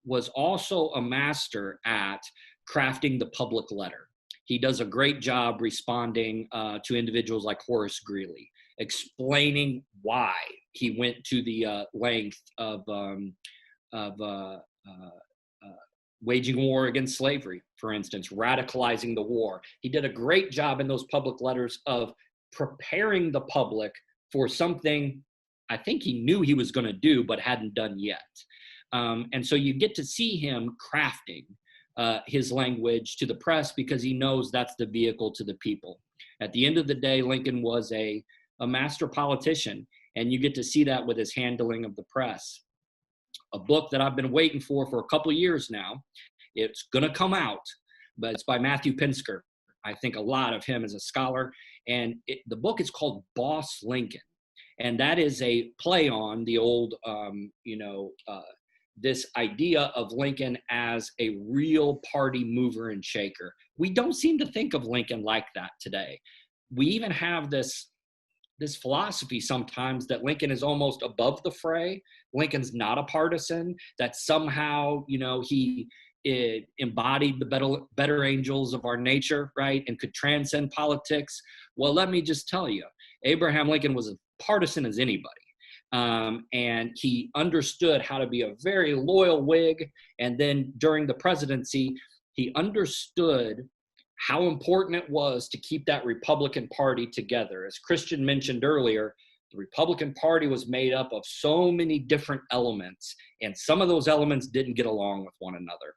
was also a master at crafting the public letter. He does a great job responding to individuals like Horace Greeley, explaining why he went to the length of waging war against slavery, for instance, radicalizing the war. He did a great job in those public letters of preparing the public for something I think he knew he was going to do, but hadn't done yet. And so you get to see him crafting his language to the press because he knows that's the vehicle to the people. At the end of the day, Lincoln was a master politician, and you get to see that with his handling of the press. A book that I've been waiting for a couple of years now. It's going to come out, but it's by Matthew Pinsker. I think a lot of him as a scholar. And the book is called Boss Lincoln. And that is a play on the old, this idea of Lincoln as a real party mover and shaker. We don't seem to think of Lincoln like that today. We even have this philosophy sometimes that Lincoln is almost above the fray. Lincoln's not a partisan, that somehow, he embodied the better angels of our nature, right? And could transcend politics. Well, let me just tell you, Abraham Lincoln was as partisan as anybody. And he understood how to be a very loyal Whig. And then during the presidency, he understood how important it was to keep that Republican Party together. As Christian mentioned earlier, the Republican Party was made up of so many different elements, and some of those elements didn't get along with one another.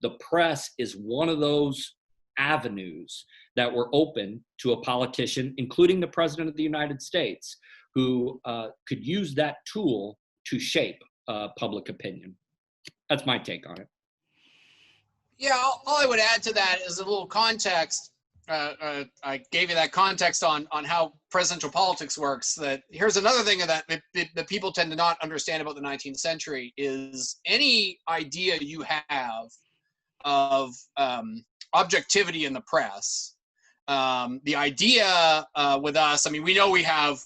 The press is one of those avenues that were open to a politician, including the President of the United States, who could use that tool to shape public opinion. That's my take on it. Yeah, all I would add to that is a little context. I gave you that context on how presidential politics works. That here's another thing that people tend to not understand about the 19th century is any idea you have of objectivity in the press. The idea with us, I mean, we know we have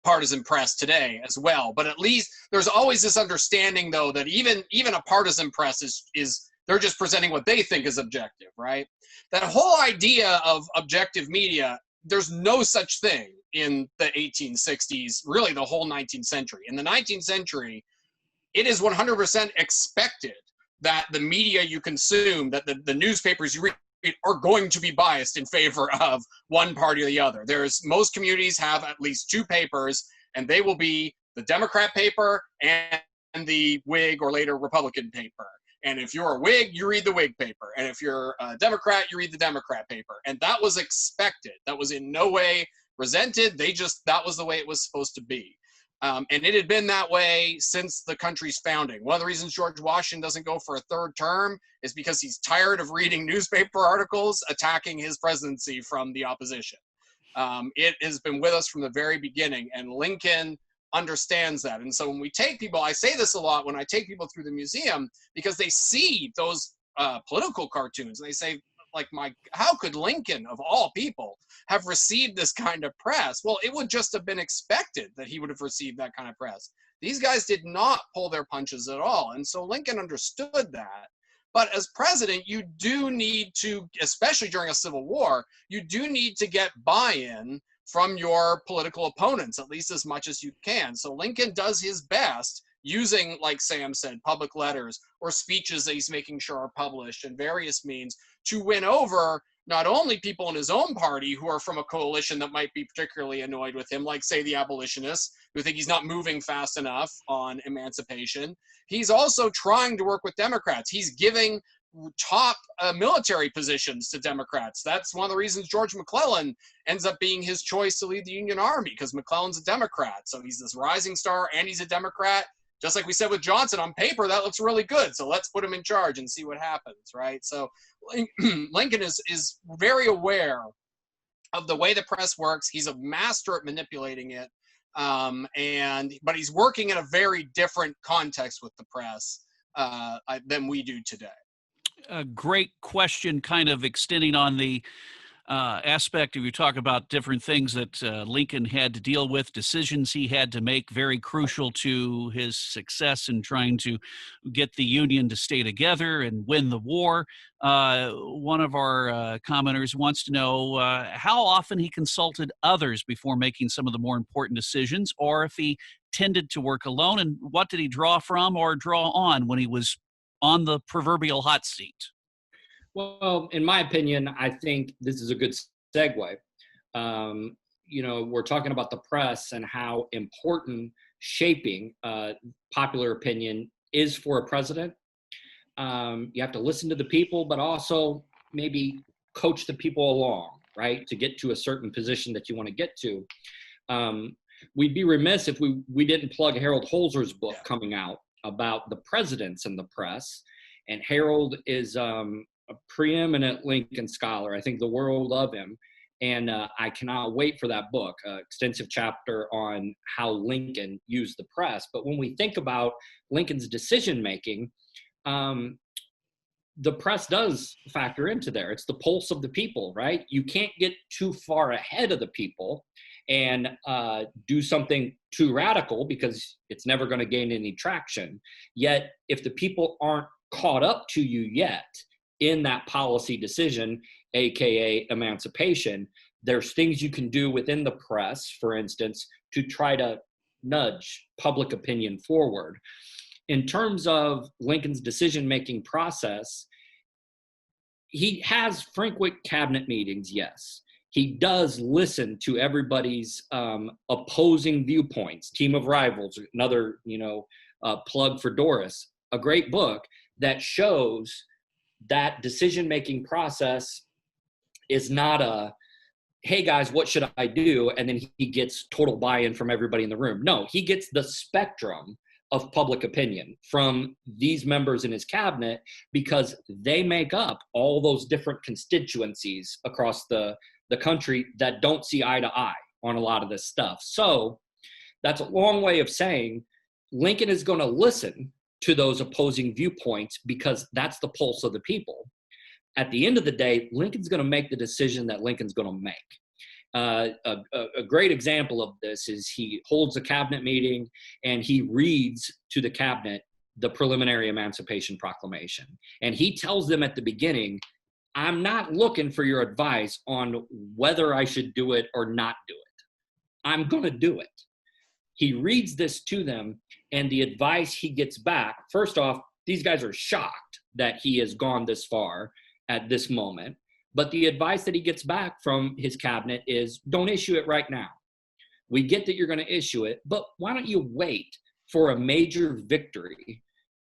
partisan press today as well, but at least there's always this understanding, though, that even a partisan press is they're just presenting what they think is objective, right? That whole idea of objective media, there's no such thing in the 1860s, really the whole 19th century. In the 19th century, it is 100% expected that the media you consume, that the newspapers you read are going to be biased in favor of one party or the other. Most communities have at least two papers, and they will be the Democrat paper and the Whig or later Republican paper. And if you're a Whig, you read the Whig paper. And if you're a Democrat, you read the Democrat paper. And that was expected. That was in no way resented. That was the way it was supposed to be. And it had been that way since the country's founding. One of the reasons George Washington doesn't go for a third term is because he's tired of reading newspaper articles attacking his presidency from the opposition. It has been with us from the very beginning, and Lincoln understands that. And so when we take people, I say this a lot when I take people through the museum, because they see those political cartoons and they say, like, how could Lincoln, of all people, have received this kind of press? Well, it would just have been expected that he would have received that kind of press. These guys did not pull their punches at all. And so Lincoln understood that. But as president, you do need to, especially during a civil war, you do need to get buy-in from your political opponents, at least as much as you can. So Lincoln does his best using, like Sam said, public letters or speeches that he's making sure are published and various means to win over not only people in his own party who are from a coalition that might be particularly annoyed with him, like, say, the abolitionists, who think he's not moving fast enough on emancipation. He's also trying to work with Democrats. He's giving top military positions to Democrats. That's one of the reasons George McClellan ends up being his choice to lead the Union Army, because McClellan's a Democrat. So he's this rising star and he's a Democrat. Just like we said with Johnson, on paper, that looks really good. So let's put him in charge and see what happens, right? So Lincoln is very aware of the way the press works. He's a master at manipulating it. But he's working in a very different context with the press than we do today. A great question, kind of extending on the aspect of you talk about different things that Lincoln had to deal with, decisions he had to make, very crucial to his success in trying to get the Union to stay together and win the war. One of our commenters wants to know how often he consulted others before making some of the more important decisions, or if he tended to work alone, and what did he draw from or draw on when he was on the proverbial hot seat? Well, in my opinion, I think this is a good segue. We're talking about the press and how important shaping popular opinion is for a president. You have to listen to the people, but also maybe coach the people along, right, to get to a certain position that you want to get to. We'd be remiss if we didn't plug Harold Holzer's book coming out about the presidents and the press. And Harold is a preeminent Lincoln scholar. I think the world of him. And I cannot wait for that book, extensive chapter on how Lincoln used the press. But when we think about Lincoln's decision-making, the press does factor into there. It's the pulse of the people, right? You can't get too far ahead of the people and do something too radical because it's never going to gain any traction. Yet, if the people aren't caught up to you yet in that policy decision, AKA emancipation, there's things you can do within the press, for instance, to try to nudge public opinion forward. In terms of Lincoln's decision-making process, he has frequent cabinet meetings, yes. He does listen to everybody's opposing viewpoints. Team of Rivals, another plug for Doris, a great book that shows that decision-making process is not a, hey guys, what should I do? And then he gets total buy-in from everybody in the room. No, he gets the spectrum of public opinion from these members in his cabinet because they make up all those different constituencies across the country that don't see eye to eye on a lot of this stuff. So that's a long way of saying Lincoln is going to listen to those opposing viewpoints because that's the pulse of the people. At the end of the day, Lincoln's going to make the decision that Lincoln's going to make. A great example of this is he holds a cabinet meeting and he reads to the cabinet the preliminary Emancipation Proclamation. And he tells them at the beginning, I'm not looking for your advice on whether I should do it or not do it. I'm going to do it. He reads this to them, and the advice he gets back, first off, these guys are shocked that he has gone this far at this moment. But the advice that he gets back from his cabinet is don't issue it right now. We get that you're going to issue it, but why don't you wait for a major victory?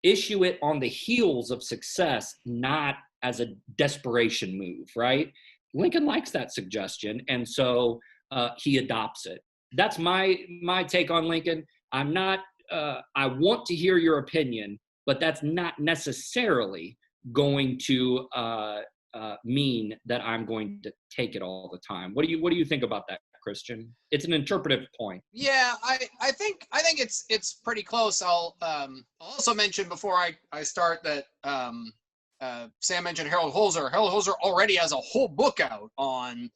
Issue it on the heels of success, not as a desperation move, right? Lincoln likes that suggestion, and so he adopts it. That's my take on Lincoln. I want to hear your opinion, but that's not necessarily going to mean that I'm going to take it all the time. What do you think about that, Christian? It's an interpretive point. Yeah, I think it's pretty close. I'll also mention before I start that Sam mentioned Harold Holzer. Harold Holzer already has a whole book out on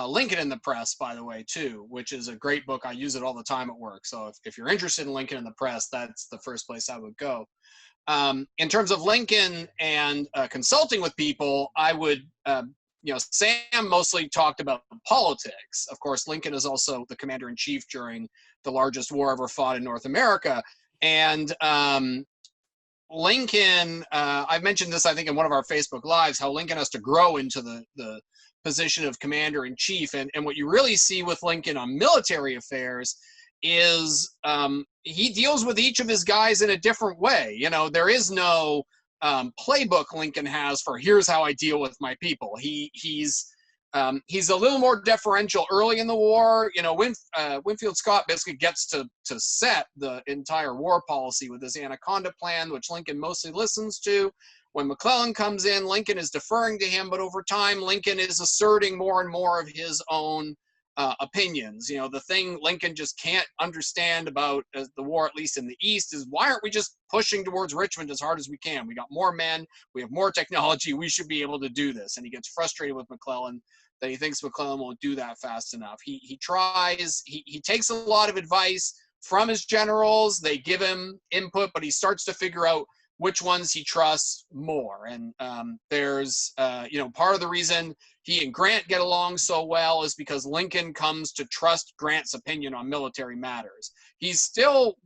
Lincoln in the press, by the way, too, which is a great book. I use it all the time at work. So if you're interested in Lincoln in the press, that's the first place I would go. In terms of Lincoln and consulting with people, I would, Sam mostly talked about politics. Of course, Lincoln is also the commander-in-chief during the largest war ever fought in North America. And Lincoln, I mentioned this, I think, in one of our Facebook Lives, how Lincoln has to grow into the position of commander-in-chief. And what you really see with Lincoln on military affairs is he deals with each of his guys in a different way. There is no playbook Lincoln has for here's how I deal with my people. He's a little more deferential early in the war. Winfield Scott basically gets to set the entire war policy with his Anaconda Plan, which Lincoln mostly listens to. When McClellan comes in, Lincoln is deferring to him, but over time, Lincoln is asserting more and more of his own opinions. The thing Lincoln just can't understand about the war, at least in the East, is why aren't we just pushing towards Richmond as hard as we can? We got more men, we have more technology, we should be able to do this. And he gets frustrated with McClellan that he thinks McClellan won't do that fast enough. He tries, he takes a lot of advice from his generals. They give him input, but he starts to figure out which ones he trusts more. And there's, part of the reason he and Grant get along so well is because Lincoln comes to trust Grant's opinion on military matters. He still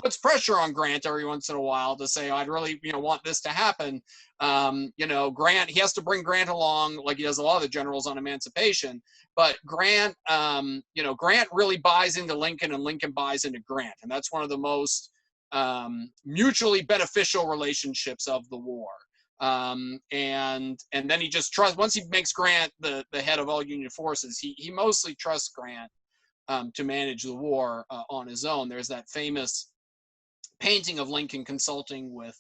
puts pressure on Grant every once in a while to say, I'd really, want this to happen. Grant, he has to bring Grant along like he does a lot of the generals on emancipation. But Grant, Grant really buys into Lincoln and Lincoln buys into Grant. And that's one of the most mutually beneficial relationships of the war. And then he just trusts, once he makes Grant the head of all Union forces, he mostly trusts Grant to manage the war on his own. There's that famous painting of Lincoln consulting with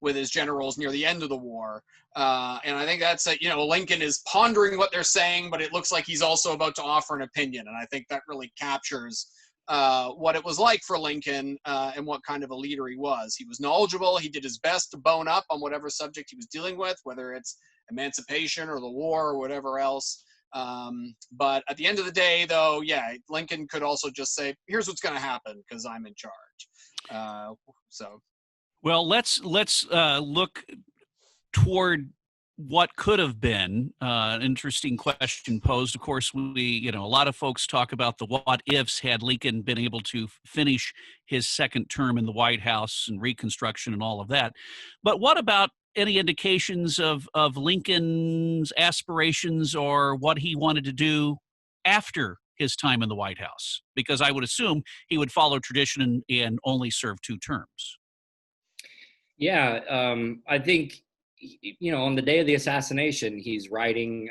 his generals near the end of the war. And I think that's Lincoln is pondering what they're saying, but it looks like he's also about to offer an opinion. And I think that really captures what it was like for Lincoln and what kind of a leader he was. He was knowledgeable. He did his best to bone up on whatever subject he was dealing with, whether it's emancipation or the war or whatever else. But at the end of the day, though, Lincoln could also just say, here's what's going to happen because I'm in charge. Well, let's look toward what could have been. An interesting question posed. Of course, a lot of folks talk about the what ifs had Lincoln been able to finish his second term in the White House and Reconstruction and all of that. But what about any indications of Lincoln's aspirations or what he wanted to do after his time in the White House? Because I would assume he would follow tradition and only serve 2 terms. Yeah, I think, on the day of the assassination, he's riding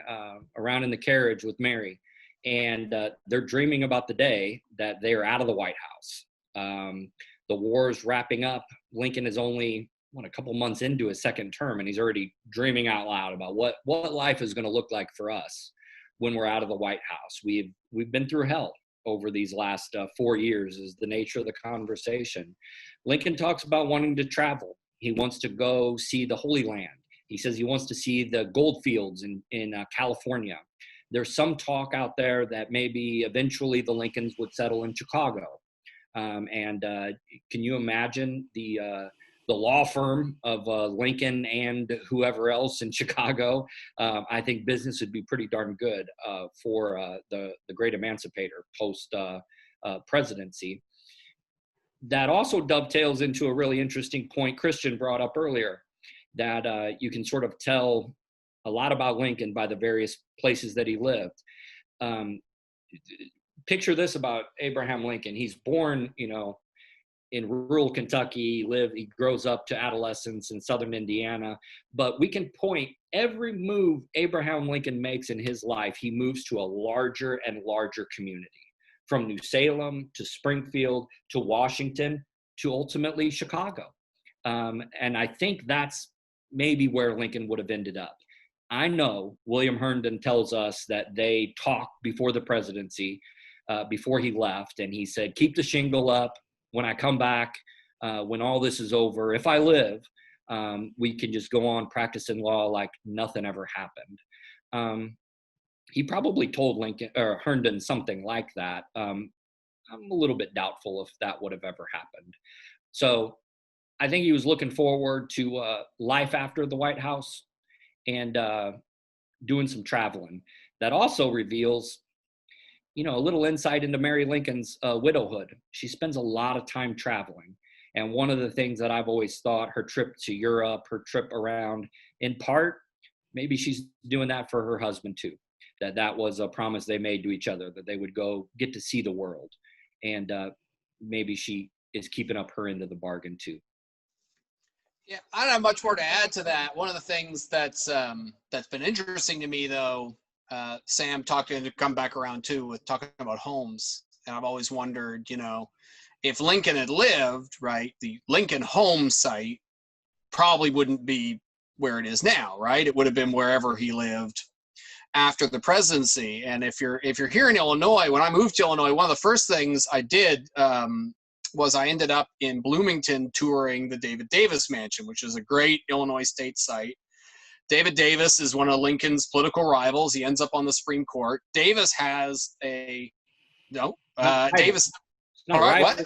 around in the carriage with Mary, and they're dreaming about the day that they are out of the White House. The war's wrapping up. Lincoln is only a couple months into his second term, and he's already dreaming out loud about what life is going to look like for us when we're out of the White House. We've been through hell over these last 4 years is the nature of the conversation. Lincoln talks about wanting to travel. He wants to go see the Holy Land. He says he wants to see the gold fields in California. There's some talk out there that maybe eventually the Lincolns would settle in Chicago. Can you imagine the law firm of Lincoln and whoever else in Chicago? I think business would be pretty darn good for the great emancipator post presidency. That also dovetails into a really interesting point Christian brought up earlier, that you can sort of tell a lot about Lincoln by the various places that he lived. Picture this about Abraham Lincoln. He's born, in rural Kentucky. He grows up to adolescence in southern Indiana. But we can point every move Abraham Lincoln makes in his life, he moves to a larger and larger community. From New Salem to Springfield to Washington to ultimately Chicago. And I think that's maybe where Lincoln would have ended up. I know William Herndon tells us that they talked before the presidency, before he left, and he said, keep the shingle up. When I come back, when all this is over, if I live, we can just go on practicing law like nothing ever happened. He probably told Lincoln or Herndon something like that. I'm a little bit doubtful if that would have ever happened. So I think he was looking forward to life after the White House and doing some traveling. That also reveals, a little insight into Mary Lincoln's widowhood. She spends a lot of time traveling. And one of the things that I've always thought, her trip to Europe, her trip around, in part, maybe she's doing that for her husband too. That was a promise they made to each other, that they would go get to see the world. And maybe she is keeping up her end of the bargain too. Yeah, I don't have much more to add to that. One of the things that's been interesting to me, though, Sam to come back around too with talking about homes. And I've always wondered, if Lincoln had lived, right, the Lincoln home site probably wouldn't be where it is now, right? It would have been wherever he lived after the presidency. And if you're here in Illinois, when I moved to Illinois, one of the first things I did was I ended up in Bloomington touring the David Davis Mansion, which is a great Illinois state site. David Davis is one of Lincoln's political rivals. He ends up on the Supreme Court. Davis has Davis. Not All a right, rival. what?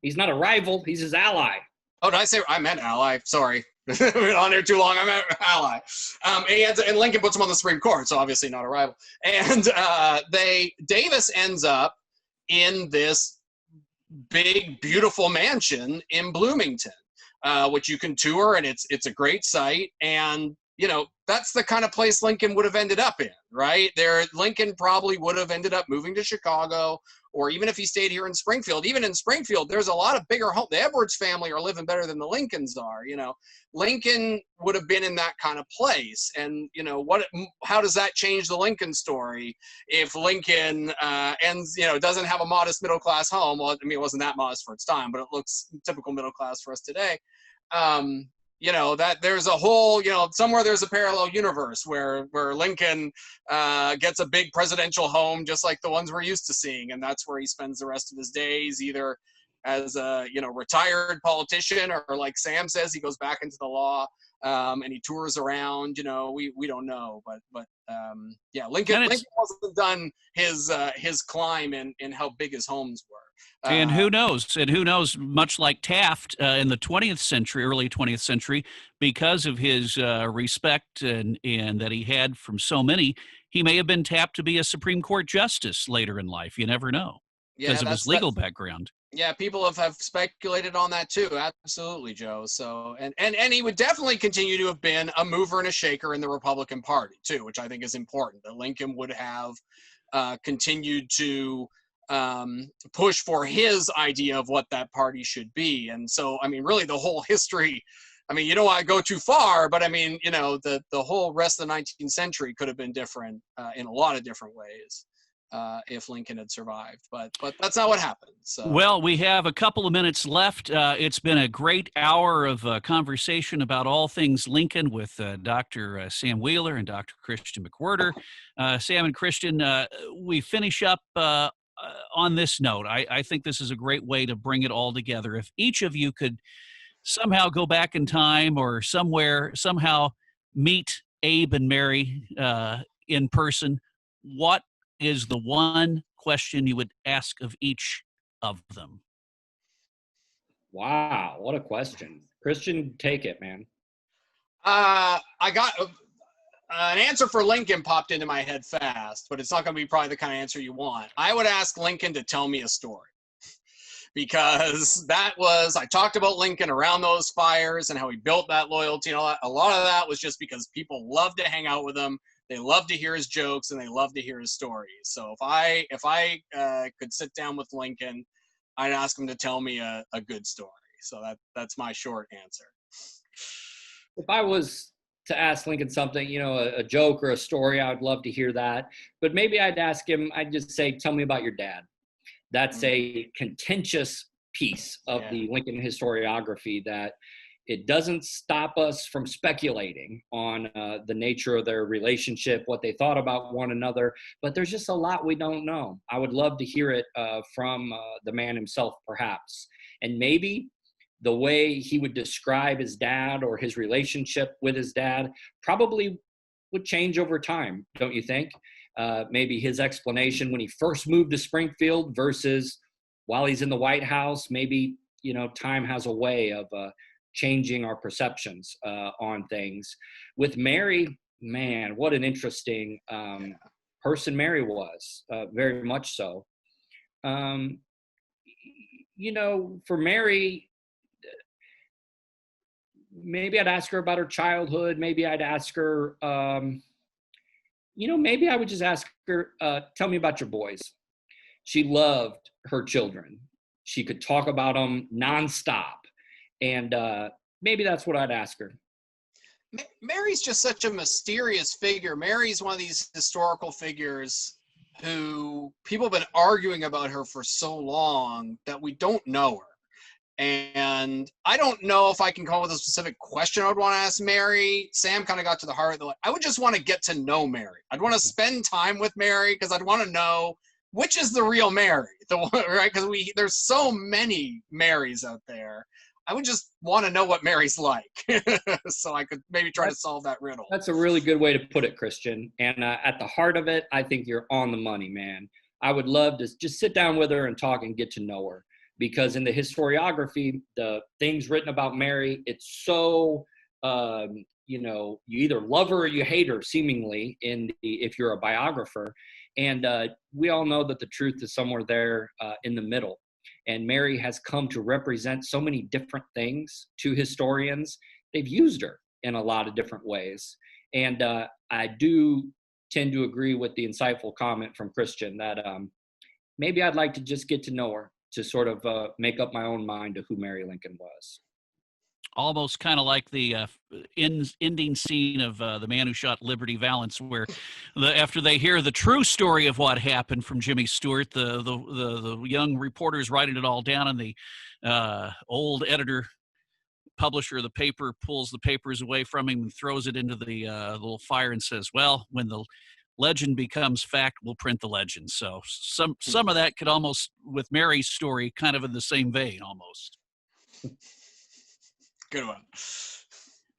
He's not a rival. He's his ally. Oh, did I say? I meant ally. Sorry. We've been on there too long. I meant ally. And Lincoln puts him on the Supreme Court, so obviously not a rival. And Davis ends up in this big, beautiful mansion in Bloomington, which you can tour, and it's a great site. And that's the kind of place Lincoln would have ended up in, right? Lincoln probably would have ended up moving to Chicago, or even if he stayed here in Springfield. Even in Springfield, there's a lot of bigger homes. The Edwards family are living better than the Lincolns are. Lincoln would have been in that kind of place. And how does that change the Lincoln story if Lincoln doesn't have a modest middle class home? Well, I mean, it wasn't that modest for its time, but it looks typical middle class for us today. That there's a whole, somewhere there's a parallel universe where Lincoln gets a big presidential home just like the ones we're used to seeing, and that's where he spends the rest of his days, either as a retired politician, or like Sam says, he goes back into the law, and he tours around. We don't know, but Lincoln wasn't done his climb in how big his homes were. And who knows? And who knows? Much like Taft in the 20th century, early 20th century, because of his respect and that he had from so many, he may have been tapped to be a Supreme Court justice later in life. You never know, because of his legal background. Yeah, people have speculated on that too. Absolutely, Joe. So, and he would definitely continue to have been a mover and a shaker in the Republican Party too, which I think is important. That Lincoln would have continued to push for his idea of what that party should be. And so, I mean, really the whole history, I mean, you don't want to go too far, but I mean, the whole rest of the 19th century could have been different in a lot of different ways if Lincoln had survived, but that's not what happened. So. Well, we have a couple of minutes left. It's been a great hour of conversation about all things Lincoln with Dr. Sam Wheeler and Dr. Christian McWhirter. Sam and Christian, we finish up on this note. I think this is a great way to bring it all together. If each of you could somehow go back in time or somehow meet Abe and Mary in person, what is the one question you would ask of each of them? Wow, what a question. Christian, take it, man. I got an answer for Lincoln popped into my head fast, but it's not going to be probably the kind of answer you want. I would ask Lincoln to tell me a story, because I talked about Lincoln around those fires and how he built that loyalty and all that. A lot of that was just because people loved to hang out with him. They love to hear his jokes and they love to hear his stories. So if I could sit down with Lincoln, I'd ask him to tell me a good story. So that's my short answer. If I was to ask Lincoln something, a joke or a story, I would love to hear that. But maybe I'd ask him, I'd just say, tell me about your dad. That's a contentious piece of the Lincoln historiography that it doesn't stop us from speculating on the nature of their relationship, what they thought about one another, but there's just a lot we don't know. I would love to hear it from the man himself, perhaps. And maybe the way he would describe his dad or his relationship with his dad probably would change over time, don't you think? Maybe his explanation when he first moved to Springfield versus while he's in the White House, maybe, time has a way of changing our perceptions on things. With Mary, man, what an interesting person Mary was, very much so. For Mary, maybe I'd ask her about her childhood. Maybe I'd ask her, maybe I would just ask her, tell me about your boys. She loved her children. She could talk about them nonstop. And maybe that's what I'd ask her. Mary's just such a mysterious figure. Mary's one of these historical figures who people have been arguing about her for so long that we don't know her. And I don't know if I can come up with a specific question I would want to ask Mary. Sam kind of got to the heart of it. I would just want to get to know Mary. I'd want to spend time with Mary because I'd want to know which is the real Mary, the one, right? Because there's so many Marys out there. I would just want to know what Mary's like, so I could maybe try to solve that riddle. That's a really good way to put it, Christian. And at the heart of it, I think you're on the money, man. I would love to just sit down with her and talk and get to know her, because in the historiography, the things written about Mary, it's so, you either love her or you hate her, seemingly, if you're a biographer. And we all know that the truth is somewhere there in the middle. And Mary has come to represent so many different things to historians. They've used her in a lot of different ways. And I do tend to agree with the insightful comment from Christian that maybe I'd like to just get to know her to sort of make up my own mind of who Mary Lincoln was. Almost kind of like the ending scene of The Man Who Shot Liberty Valance, where after they hear the true story of what happened from Jimmy Stewart, the young reporters writing it all down, and the old publisher of the paper pulls the papers away from him and throws it into the little fire and says, well, when the legend becomes fact, we'll print the legend. So some of that could almost, with Mary's story, kind of in the same vein almost. Good one.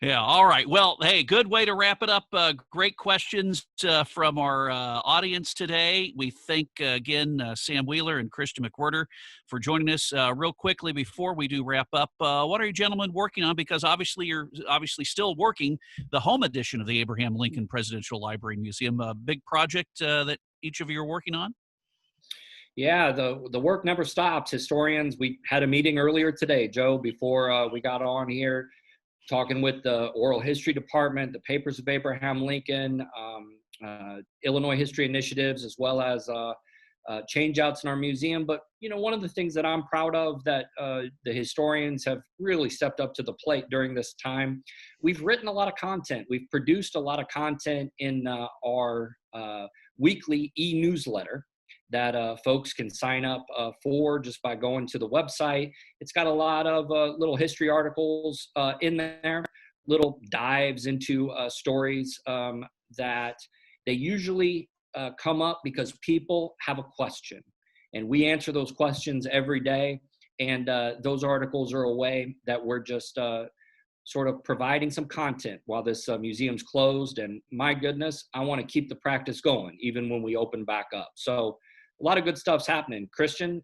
Yeah. All right. Well, hey, good way to wrap it up. Great questions from our audience today. We thank, again, Sam Wheeler and Christian McWhirter for joining us. Real quickly, before we do wrap up, what are you gentlemen working on? Because obviously you're still working the home edition of the Abraham Lincoln Presidential Library Museum, a big project that each of you are working on. Yeah, the work never stops. Historians, we had a meeting earlier today, Joe, before we got on here, talking with the oral history department, the papers of Abraham Lincoln, Illinois history initiatives, as well as change outs in our museum. But, one of the things that I'm proud of that the historians have really stepped up to the plate during this time, we've written a lot of content. We've produced a lot of content in our weekly e-newsletter that folks can sign up for just by going to the website. It's got a lot of little history articles in there, little dives into stories that they usually come up because people have a question. And we answer those questions every day. And those articles are a way that we're just sort of providing some content while this museum's closed. And my goodness, I want to keep the practice going even when we open back up. So a lot of good stuff's happening. Christian,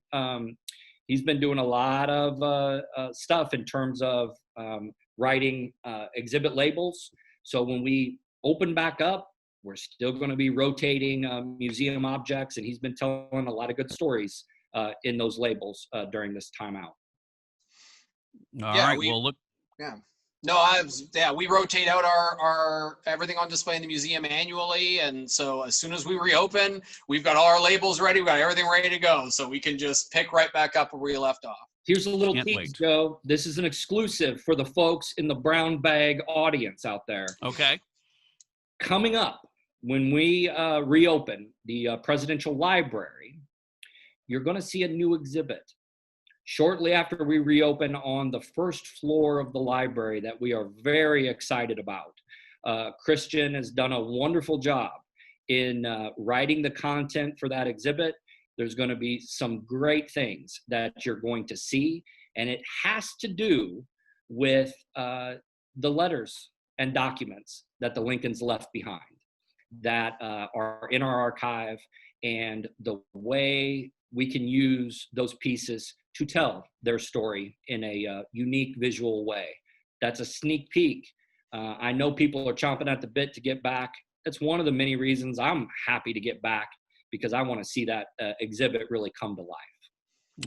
he's been doing a lot of stuff in terms of writing exhibit labels. So when we open back up, we're still going to be rotating museum objects, and he's been telling a lot of good stories in those labels during this time out. All right. Well, look. Yeah. No, we rotate out our everything on display in the museum annually, and so as soon as we reopen, we've got all our labels ready, we've got everything ready to go, so we can just pick right back up where we left off. Here's a little tease, Joe. This is an exclusive for the folks in the brown bag audience out there. Okay. Coming up, when we reopen the Presidential Library, you're going to see a new exhibit shortly after we reopen on the first floor of the library that we are very excited about. Christian has done a wonderful job in writing the content for that exhibit. There's going to be some great things that you're going to see, and it has to do with the letters and documents that the Lincolns left behind that are in our archive, and the way we can use those pieces to tell their story in a unique visual way. That's a sneak peek. I know people are chomping at the bit to get back. That's one of the many reasons I'm happy to get back, because I want to see that exhibit really come to life.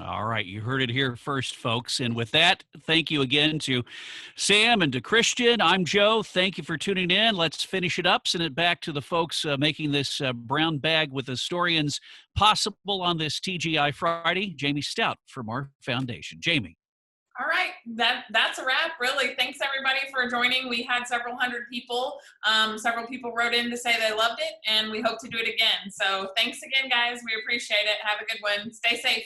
All right, you heard it here first, folks. And with that, thank you again to Sam and to Christian. I'm Joe. Thank you for tuning in. Let's finish it up, send it back to the folks making this brown bag with historians possible on this TGI Friday. Jamie Stout from our foundation. Jamie. All right, that's a wrap, really. Thanks, everybody, for joining. We had several hundred people. Several people wrote in to say they loved it, and we hope to do it again. So thanks again, guys. We appreciate it. Have a good one. Stay safe.